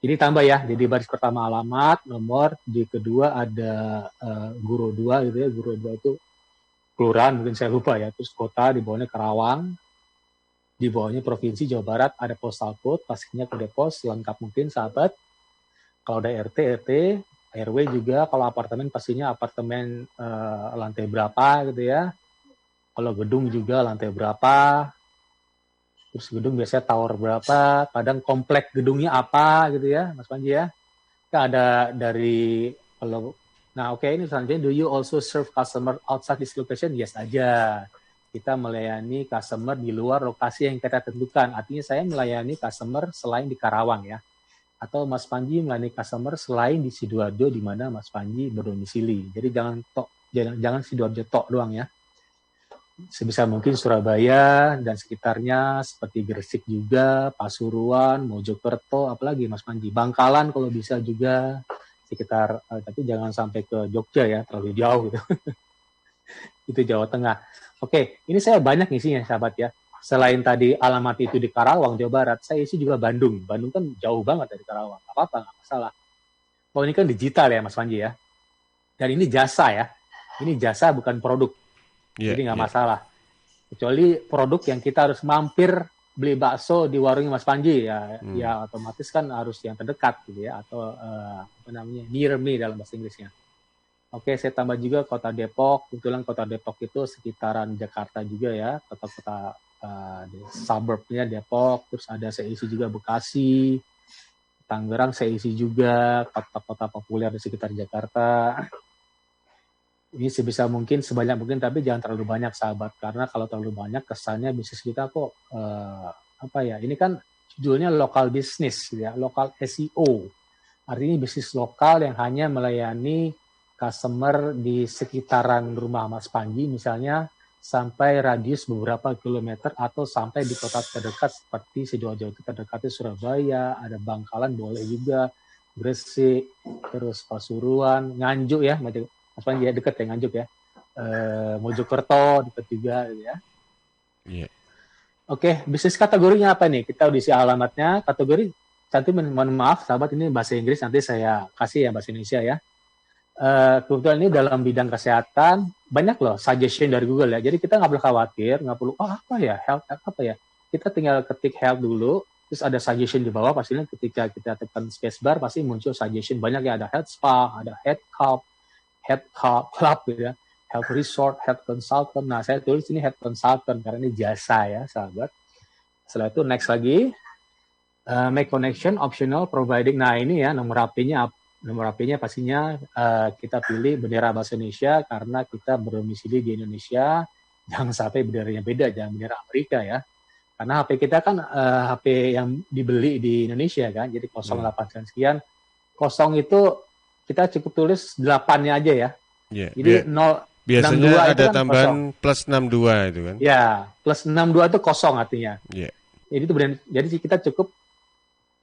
Jadi tambah ya, jadi baris pertama alamat, nomor, di kedua ada Guru 2 gitu ya, Guru 2 itu kelurahan, mungkin saya lupa ya, terus kota, di bawahnya Karawang, di bawahnya Provinsi Jawa Barat, ada postal code, pastinya kode pos, lengkap mungkin sahabat. Kalau ada RT, RW juga, kalau apartemen pastinya apartemen lantai berapa gitu ya, kalau gedung juga lantai berapa, terus gedung biasanya tower berapa, kadang komplek gedungnya apa gitu ya, Mas Panji ya. Ada dari ini selanjutnya, do you also serve customer outside this location? Yes aja. Kita melayani customer di luar lokasi yang kita tentukan. Artinya saya melayani customer selain di Karawang ya. Atau Mas Panji melayani customer selain di Sidoarjo di mana Mas Panji berdomisili. Jadi jangan Sidoarjo tok doang ya. Sebisa mungkin Surabaya dan sekitarnya, seperti Gresik juga, Pasuruan, Mojokerto, apalagi Mas Panji, Bangkalan kalau bisa juga sekitar, tapi jangan sampai ke Jogja ya, terlalu jauh gitu. Itu Jawa Tengah. Oke, ini saya banyak isinya sahabat ya. selain tadi alamat itu di Karawang, Jawa Barat, saya isi juga Bandung. Bandung kan jauh banget dari Karawang. Nggak apa-apa, nggak masalah. Oh, ini kan digital ya, Mas Panji ya. Dan ini jasa ya. Ini jasa bukan produk. Jadi nggak masalah. Kecuali produk yang kita harus mampir beli bakso di warungnya Mas Panji ya, ya otomatis kan harus yang terdekat gitu ya, atau apa namanya, near me dalam bahasa Inggrisnya. Oke, saya tambah juga kota Depok. Kebetulan kota Depok itu sekitaran Jakarta juga ya, kota-kota suburbnya Depok. Terus ada saya isi juga Bekasi, Tangerang saya isi juga, kota-kota populer di sekitar Jakarta. Ini sebisa mungkin, sebanyak mungkin, tapi jangan terlalu banyak sahabat, karena kalau terlalu banyak kesannya bisnis kita kok apa ya? Ini kan judulnya lokal bisnis ya, lokal SEO. Artinya bisnis lokal yang hanya melayani customer di sekitaran rumah Mas Panji, misalnya sampai radius beberapa kilometer atau sampai di kota terdekat seperti Sidoarjo itu terdekatnya Surabaya, ada Bangkalan boleh juga, Gresik, terus Pasuruan, Nganjuk ya, Mas Panji ya, dekat ya Nganjuk ya, Mojokerto dekat juga gitu ya. Yeah. Oke, bisnis kategorinya apa nih? Kita udah isi alamatnya, kategori. Nanti mohon maaf sahabat, ini bahasa Inggris, nanti saya kasih ya bahasa Indonesia ya. Kebetulan ini dalam bidang kesehatan, banyak loh suggestion dari Google ya. Jadi kita nggak perlu khawatir, nggak perlu, apa ya, health apa ya. Kita tinggal ketik health dulu, terus ada suggestion di bawah, pastinya ketika kita tekan spacebar, pasti muncul suggestion. Banyak ya, ada health spa, ada health club gitu ya, health resort, health consultant. Nah, saya tulis ini health consultant, karena ini jasa ya, sahabat. Setelah itu next lagi, make connection, optional, providing. Nah, ini ya, nomor HP-nya pastinya kita pilih bendera bahasa Indonesia karena kita berdomisili di Indonesia. Jangan sampai benderanya beda, jangan bendera Amerika ya. Karena HP kita kan HP yang dibeli di Indonesia kan, jadi 08 sekian. Kosong itu kita cukup tulis 8-nya aja ya. Yeah, jadi 0 biasanya 62 ada kan tambahan kosong. plus 62 itu kan. Ya, plus 62 itu kosong artinya. Yeah. Jadi itu jadi kita cukup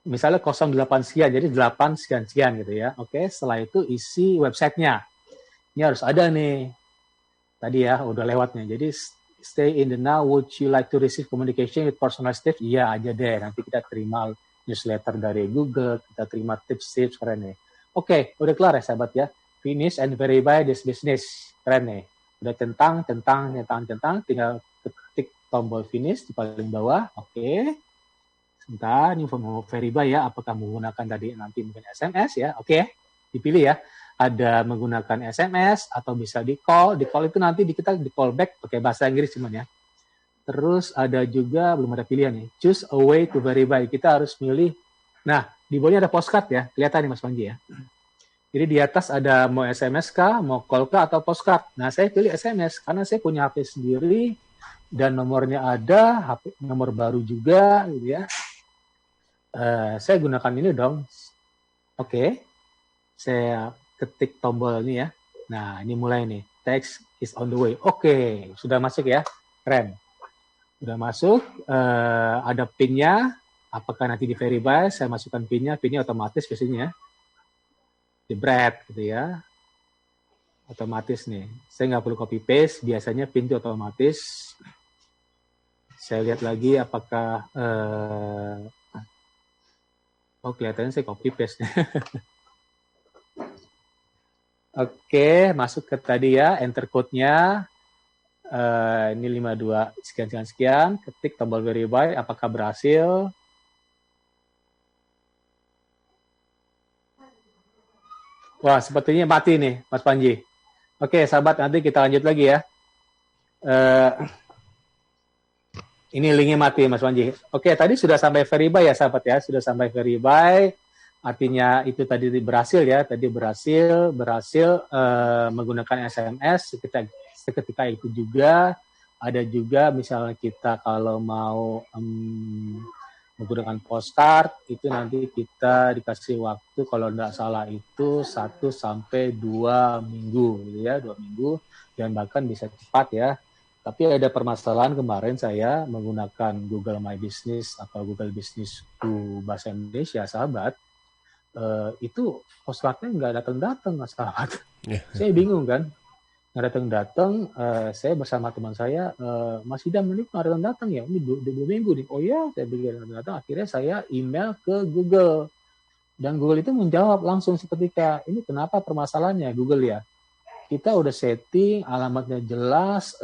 misalnya 08 sekian, jadi 8 sekian gitu ya. Oke, setelah itu isi websitenya. Ini harus ada nih. Tadi ya, udah lewatnya. Jadi, stay in the now, would you like to receive communication with personalized tips? Iya aja deh, nanti kita terima newsletter dari Google, kita terima tips-tips, keren nih. Oke, udah kelar ya sahabat ya. Finish and verify this business. Keren nih. Udah tentang, tinggal ketik tombol finish di paling bawah. Oke. Sebentar, ini mau verify ya, apakah menggunakan tadi nanti mungkin SMS ya. Oke, dipilih ya. Ada menggunakan SMS atau bisa di call. Di call itu nanti kita di call back pakai bahasa Inggris cuman ya. Terus ada juga, belum ada pilihan nih. Choose a way to verify. Kita harus milih. Nah, di bawahnya ada postcard ya. Kelihatan nih Mas Panji ya. Jadi di atas ada mau SMS kah, mau call kah, atau postcard. Nah, saya pilih SMS karena saya punya HP sendiri dan nomornya ada, HP nomor baru juga gitu ya. Saya gunakan ini dong. Oke. Saya ketik tombol ini ya. Nah, ini mulai nih. Text is on the way. Oke, sudah masuk ya. Keren. Sudah masuk. Ada PIN-nya. Apakah nanti di verify? Saya masukkan PIN-nya. PIN-nya otomatis biasanya. Jebret gitu ya. Otomatis nih. Saya nggak perlu copy paste. Biasanya PIN itu otomatis. Saya lihat lagi apakah kelihatannya saya copy paste. Oke, masuk ke tadi ya, enter code-nya. Ini 52 sekian. Ketik tombol verify, apakah berhasil? Wah, sepertinya mati nih, Mas Panji. Oke, sahabat, nanti kita lanjut lagi ya. Ini linknya mati, Mas Panji. Oke, tadi sudah sampai verify ya, sahabat ya. Sudah sampai verify. Artinya itu tadi berhasil ya. Tadi berhasil menggunakan SMS. Seketika itu juga. Ada juga misalnya kita kalau mau menggunakan postcard, itu nanti kita dikasih waktu, kalau tidak salah itu 1 sampai 2 minggu. Gitu ya, 2 minggu. Dan bahkan bisa cepat ya. Tapi ada permasalahan kemarin saya menggunakan Google My Business atau Google Business to bahasa Indonesia, sahabat. Itu postcardnya nggak datang-datang, sahabat. Saya bingung kan. Nggak datang-datang, saya bersama teman saya, Mas Idam ini nggak datang-datang ya? Ini udah 2 minggu nih. Oh ya, saya bilang datang-datang. Akhirnya saya email ke Google. Dan Google itu menjawab langsung seketika, ini kenapa permasalahannya Google ya? Kita udah setting, alamatnya jelas,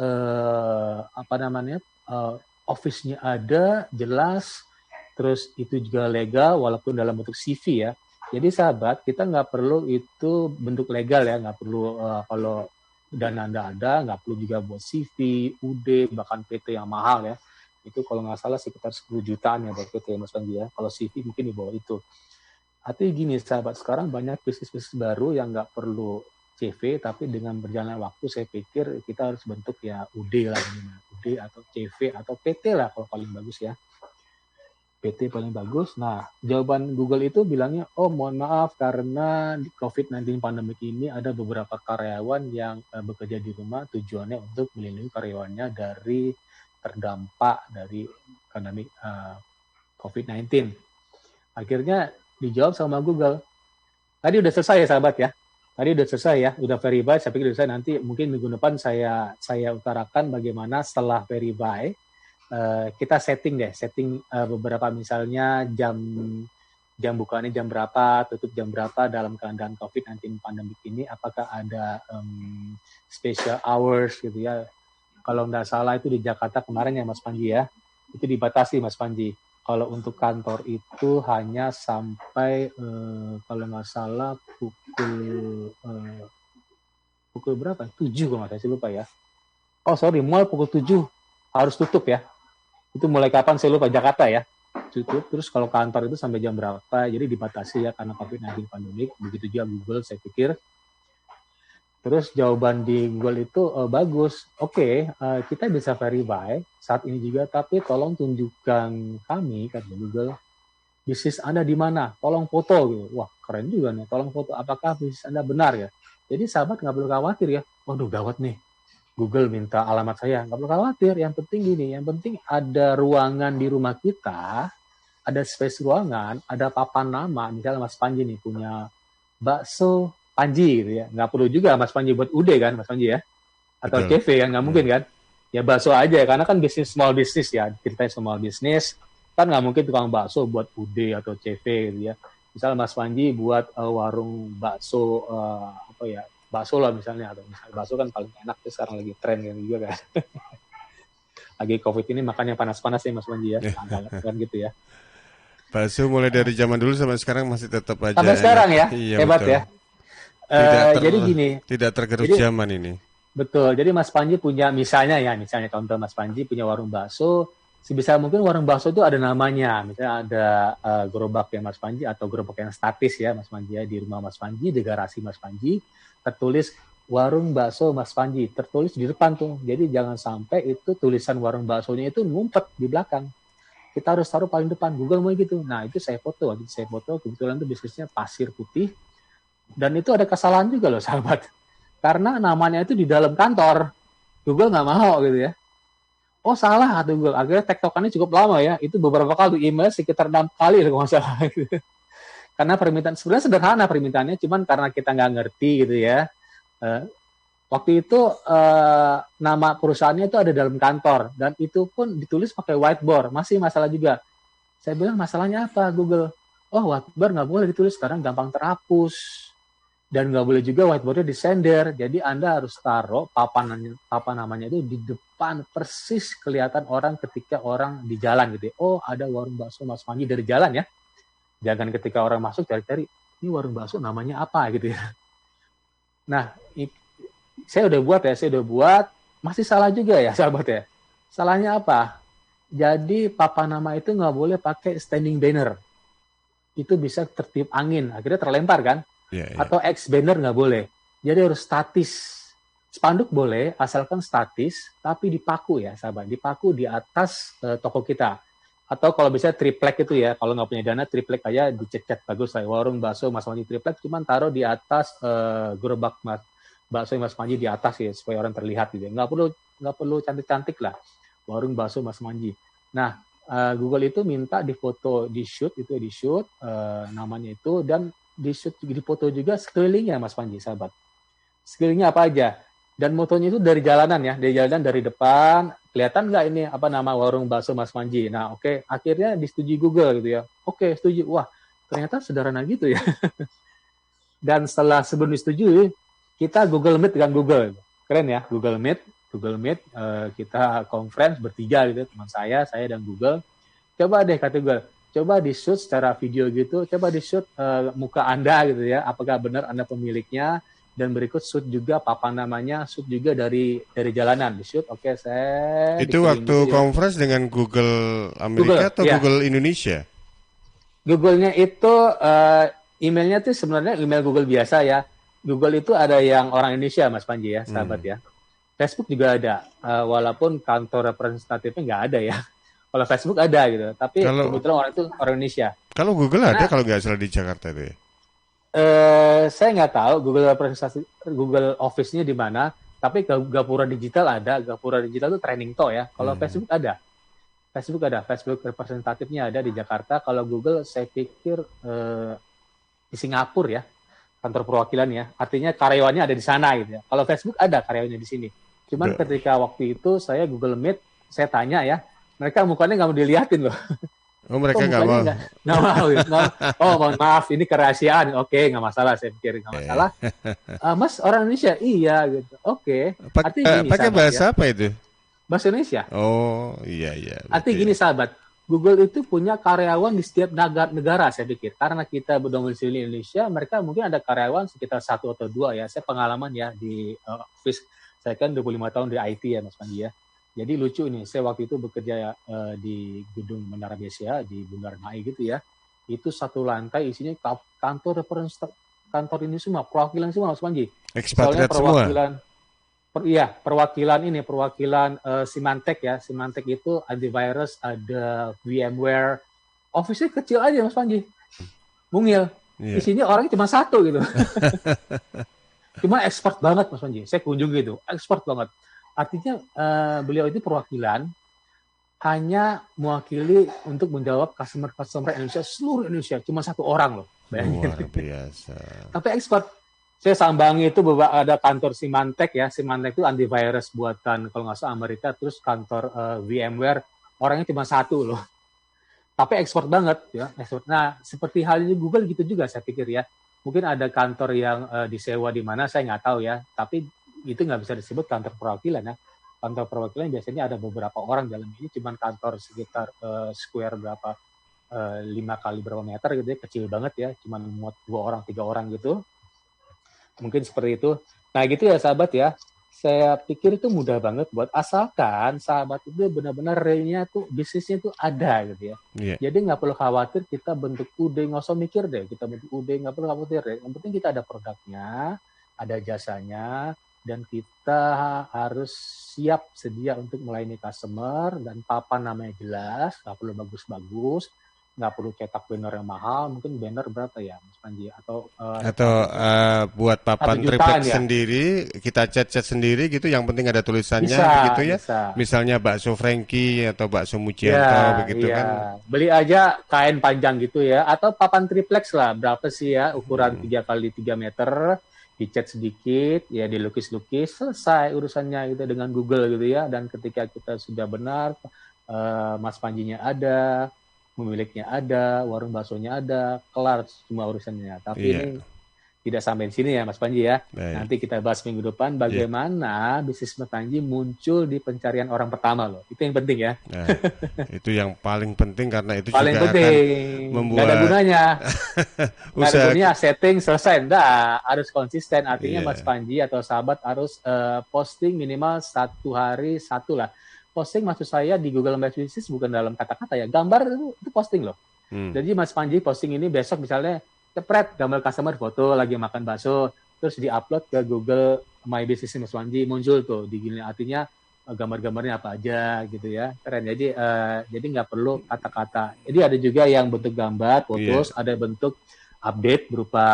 office-nya ada, jelas, terus itu juga legal walaupun dalam bentuk CV ya. Jadi sahabat, kita nggak perlu itu bentuk legal ya, nggak perlu kalau dana Anda ada, nggak perlu juga buat CV, UD, bahkan PT yang mahal ya. Itu kalau nggak salah sekitar 10 jutaan ya buat PT Mas Panji ya. Kalau CV mungkin di bawah itu. Artinya gini sahabat, sekarang banyak bisnis-bisnis baru yang nggak perlu CV, tapi dengan berjalannya waktu saya pikir kita harus bentuk ya UD lah, UD atau CV atau PT lah kalau paling bagus ya. PT paling bagus. Nah, jawaban Google itu bilangnya, oh mohon maaf karena di COVID-19 pandemik ini ada beberapa karyawan yang bekerja di rumah, tujuannya untuk melindungi karyawannya dari terdampak dari pandemi COVID-19. Akhirnya dijawab sama Google. Tadi udah selesai ya sahabat ya. Tadi udah selesai ya, udah verify. Saya pikir udah selesai. Nanti mungkin minggu depan saya utarakan bagaimana setelah verify. Kita setting beberapa misalnya jam bukanya jam berapa, tutup jam berapa dalam keadaan COVID-19 pandemik ini, apakah ada special hours gitu ya. Kalau nggak salah itu di Jakarta kemarin ya Mas Panji ya, itu dibatasi Mas Panji. Kalau untuk kantor itu hanya sampai kalau nggak salah pukul berapa? 7 kalau nggak saya lupa ya. Oh sorry, mall pukul 7 harus tutup ya. Itu mulai kapan saya lupa, Jakarta ya, tutup. Terus kalau kantor itu sampai jam berapa, jadi dibatasi ya karena COVID-19 pandemik. Begitu juga Google saya pikir. Terus jawaban di Google itu bagus. Oke, kita bisa verify saat ini juga, tapi tolong tunjukkan kami, kata Google, bisnis Anda di mana? Tolong foto gitu. Wah keren juga nih, tolong foto. Apakah bisnis Anda benar ya? Jadi sahabat nggak perlu khawatir ya. Waduh gawat nih. Google minta alamat saya, nggak perlu khawatir. Yang penting gini, yang penting ada ruangan di rumah kita, ada space ruangan, ada papan nama. Misalnya Mas Panji nih punya bakso Panji gitu ya. Nggak perlu juga Mas Panji buat UD kan, Mas Panji ya? Atau CV kan, nggak mungkin kan? Ya bakso aja, karena kan bisnis small business ya, ceritanya small business. Kan nggak mungkin tukang bakso buat UD atau CV gitu ya. Misalnya Mas Panji buat warung bakso, bakso lah misalnya, atau misalnya bakso kan paling enak tuh sekarang lagi tren kan juga kan. Lagi COVID ini makannya panas-panas ya Mas Panji ya, kan gitu ya. Bakso mulai dari zaman dulu sampai sekarang masih tetap aja sampai sekarang ya, iya, hebat betul. Ya. Jadi gini. Tidak tergerus zaman ini. Betul, jadi Mas Panji punya misalnya contoh Mas Panji punya warung bakso, sebisa mungkin warung bakso itu ada namanya, misalnya ada gerobak yang Mas Panji atau gerobak yang statis ya Mas Panji ya, di rumah Mas Panji, di garasi Mas Panji, tertulis warung bakso Mas Panji, tertulis di depan tuh. Jadi jangan sampai itu tulisan warung baksonya itu ngumpet di belakang. Kita harus taruh paling depan. Google mau gitu. Nah itu saya foto, kebetulan tuh bisnisnya pasir putih. Dan itu ada kesalahan juga loh sahabat. Karena namanya itu di dalam kantor. Google nggak mau gitu ya. Oh salah kata Google. Akhirnya tektokannya cukup lama ya. Itu beberapa kali email sekitar 6 kali kalau nggak salah. Gitu. Karena permintaan sebenarnya sederhana permintaannya, cuman karena kita nggak ngerti gitu ya. Waktu itu nama perusahaannya itu ada dalam kantor dan itu pun ditulis pakai whiteboard, masih masalah juga. Saya bilang masalahnya apa Google? Oh whiteboard nggak boleh ditulis, sekarang gampang terhapus dan nggak boleh juga whiteboardnya di sender. Jadi Anda harus taruh papan namanya itu di depan, persis kelihatan orang ketika orang di jalan gitu. Oh ada warung bakso Mas Panji dari jalan ya. Jangan ketika orang masuk cari-cari, ini warung bakso namanya apa gitu ya. Nah, saya udah buat, masih salah juga ya sahabat ya. Salahnya apa? Jadi papan nama itu nggak boleh pakai standing banner. Itu bisa tertiup angin, akhirnya terlempar kan? Atau X banner nggak boleh. Jadi harus statis. Spanduk boleh, asalkan statis, tapi dipaku ya sahabat. Dipaku di atas toko kita. Atau kalau bisa triplek itu ya, kalau nggak punya dana triplek aja dicat bagus lah. Warung bakso Mas Panji triplek, cuman taruh di atas gerobak bakso Mas Panji di atas ya, supaya orang terlihat gitu. Nggak perlu cantik-cantik lah. Warung bakso Mas Panji. Nah, Google itu minta difoto, di shoot namanya itu, dan di foto juga sekelilingnya Mas Panji sahabat. Sekelilingnya apa aja? Dan motonya itu dari jalanan ya, dari jalanan dari depan, kelihatan nggak ini apa nama warung bakso Mas Panji. Nah oke, akhirnya disetujui Google gitu ya. Oke, setuju. Wah, ternyata sederhana gitu ya. Dan setelah sebelum disetujui, kita Google Meet dengan Google. Keren ya, Google Meet, kita conference bertiga gitu, teman saya dan Google. Coba deh kata Google, coba di-shoot secara video gitu, coba di-shoot muka Anda gitu ya, apakah benar Anda pemiliknya, dan berikut shoot juga papan namanya, shoot juga dari jalanan, di-shoot. Oke, saya Itu waktu gitu, conference dengan Google Amerika atau ya. Google Indonesia? Google-nya itu emailnya tuh sebenarnya email Google biasa ya. Google itu ada yang orang Indonesia, Mas Panji ya, sahabat ya. Facebook juga ada, walaupun kantor representatifnya nggak ada ya. Kalau Facebook ada gitu, tapi kebetulan orang itu orang Indonesia. Kalau Google ada, kalau nggak salah di Jakarta itu ya? Saya nggak tahu Google Office-nya di mana, tapi Gapura Digital ada. Gapura Digital itu training tool ya. Kalau Facebook ada. Facebook representatifnya ada di Jakarta. Kalau Google saya pikir di Singapura ya, kantor perwakilan ya. Artinya karyawannya ada di sana gitu ya. Kalau Facebook ada karyawannya di sini. Cuman ketika waktu itu saya Google Meet, saya tanya ya, mereka mukanya nggak mau diliatin loh. Oh, mereka nggak mau? Nggak mau. Oh, mohon maaf, ini kerahasiaan. Oke, nggak masalah. Saya pikir nggak masalah. Mas, orang Indonesia? Iya, gitu. Oke. Pakai bahasa apa itu? Bahasa Indonesia. Oh, iya. Artinya gini, sahabat. Google itu punya karyawan di setiap negara, saya pikir. Karena kita berdomisili Indonesia, mereka mungkin ada karyawan sekitar 1 atau 2 ya. Saya pengalaman ya di office. Saya kan 25 tahun di IT ya, Mas Panji ya. Jadi lucu nih, saya waktu itu bekerja di gedung Menara BCA di Bundaran HI gitu ya. Itu satu lantai isinya kantor ini semua, perwakilan semua Mas Panji. Ekspatriat semua. Perwakilan Symantec ya. Symantec itu antivirus, ada VMware. Office-nya kecil aja Mas Panji. Mungil. Yeah. Isinya orangnya cuma 1 gitu. Cuma expert banget Mas Panji. Saya kunjung gitu, expert banget. Artinya beliau itu perwakilan hanya mewakili untuk menjawab customer Indonesia, seluruh Indonesia, cuma 1 orang loh. Luar biasa. Tapi expert. Saya sambangi itu ada kantor Symantec ya. Symantec itu antivirus buatan kalau nggak salah Amerika, terus kantor VMware orangnya cuma 1 loh. Tapi expert banget ya. Expert. Nah, seperti halnya Google gitu juga saya pikir ya. Mungkin ada kantor yang disewa di mana saya nggak tahu ya. Tapi itu nggak bisa disebut kantor perwakilan ya. Kantor perwakilan biasanya ada beberapa orang dalam ini, cuman kantor sekitar square berapa 5 kali berapa meter gitu ya, kecil banget ya, cuman muat 2 orang 3 orang gitu. Mungkin seperti itu. Nah gitu ya sahabat ya. Saya pikir itu mudah banget buat asalkan sahabat itu benar-benar realnya tuh bisnisnya tuh ada gitu ya. Yeah. Jadi nggak perlu khawatir kita bentuk UD, nggak usah mikir deh kita bentuk UD, nggak perlu khawatir deh. Yang penting kita ada produknya, ada jasanya, dan kita harus siap sedia untuk melayani customer, dan papan namanya jelas, nggak perlu bagus-bagus, nggak perlu cetak banner yang mahal, mungkin banner berapa ya Mas Panji? Atau buat papan triplek ya? Sendiri, kita cat sendiri gitu, yang penting ada tulisannya gitu ya. Bisa. Misalnya bakso Frankie atau bakso Mujianto begitu kan. Beli aja kain panjang gitu ya, atau papan triplex lah, berapa sih ya, ukuran 3 kali 3 meter, dicat sedikit, ya dilukis-lukis, selesai urusannya gitu dengan Google gitu ya. Dan ketika kita sudah benar, Mas Panjinya ada, pemiliknya ada, warung baksonya ada, kelar semua urusannya. Tapi ini tidak sampai di sini ya Mas Panji ya. Nanti kita bahas minggu depan bagaimana bisnis Mas Panji muncul di pencarian orang pertama loh. Itu yang penting ya. Nah, itu yang paling penting karena itu paling juga penting. Akan membuat... Gak ada gunanya. Gak ada gunanya setting selesai. Nggak, harus konsisten. Artinya Mas Panji atau sahabat harus posting minimal 1 hari 1 lah. Posting maksud saya di Google My Business bukan dalam kata-kata ya. Gambar itu posting loh. Jadi Mas Panji posting ini besok misalnya cepret gambar customer foto lagi makan bakso, terus di-upload ke Google My Business Mas Panji, muncul tuh di gini, artinya gambar-gambarnya apa aja gitu ya. Keren. Jadi nggak perlu kata-kata. Jadi ada juga yang bentuk gambar, fotos, ada bentuk update berupa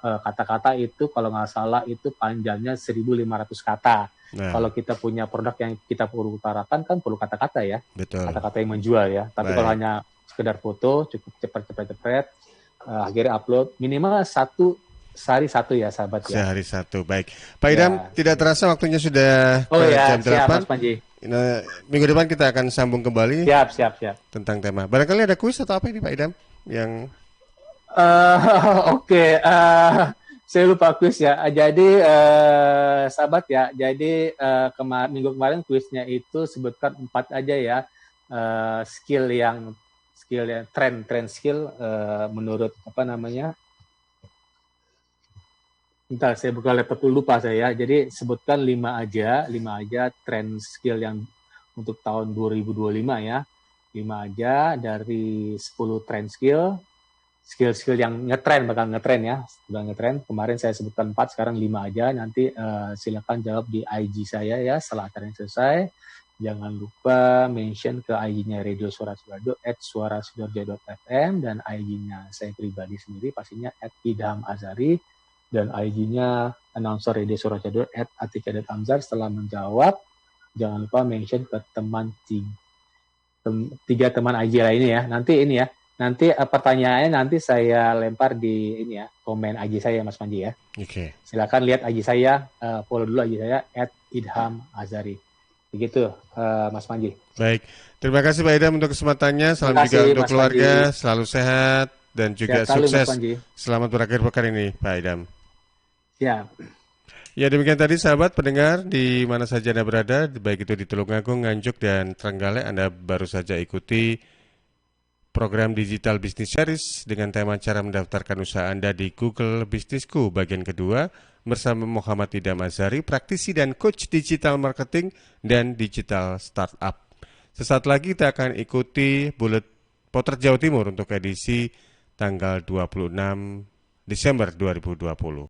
kata-kata, itu kalau nggak salah itu panjangnya 1.500 kata. Kalau kita punya produk yang kita perlu utarakan kan perlu kata-kata ya. Betul. Kata-kata yang menjual ya. Tapi kalau hanya sekedar foto cukup cepat, akhirnya upload minimal 1 sehari satu ya sahabat ya. Sehari satu, baik. Pak Idam, Ya. tidak terasa waktunya sudah Oh ya, jam siap 8. Mas Panji. Nah, minggu depan kita akan sambung kembali Siap. tentang tema. Barangkali ada kuis atau apa ini Pak Idam? Yang Oke, saya lupa kuis ya. Jadi sahabat ya, jadi minggu kemarin kuisnya itu sebutkan 4 aja ya skill yang tren skill menurut apa namanya. Bentar, saya buka laptop dulu lupa saya. Jadi sebutkan 5 aja tren skill yang untuk tahun 2025 ya. 5 aja dari 10 tren skill yang bakal ngetren ya. Sudah ngetren. Kemarin saya sebutkan 4, sekarang 5 aja. Nanti silakan jawab di IG saya ya setelah acara yang selesai. Jangan lupa mention ke IG-nya Radio Suara Sidoarjo @suarasidoarjo.fm dan IG-nya saya pribadi sendiri pastinya @idhamazari. Dan IG-nya announcer Radio Suara Sidoarjo @atika.amzar. Setelah menjawab, jangan lupa mention ke tiga teman IG lainnya ya. Nanti pertanyaannya nanti saya lempar di ini ya, komen IG saya Mas Panji ya. Oke. Silakan lihat IG saya, follow dulu IG saya @idhamazari. Begitu Mas Panji. Baik. Terima kasih Pak Idam untuk kesempatannya. Salam Terima juga kasih, untuk Mas keluarga, Panji. selalu sehat dan juga Sehat selalu, Mas sukses. Panji. Selamat berakhir pekan ini Pak Idam. Ya. Ya demikian tadi sahabat pendengar di mana saja Anda berada, baik itu di Tulungagung, Nganjuk, dan Trenggalek, Anda baru saja ikuti program Digital Business Series dengan tema cara mendaftarkan usaha Anda di Google Bisnisku bagian kedua bersama Muhammad Idam Azari, praktisi dan coach digital marketing dan digital startup. Sesaat lagi kita akan ikuti Bulet Potret Jawa Timur untuk edisi tanggal 26 Desember 2020.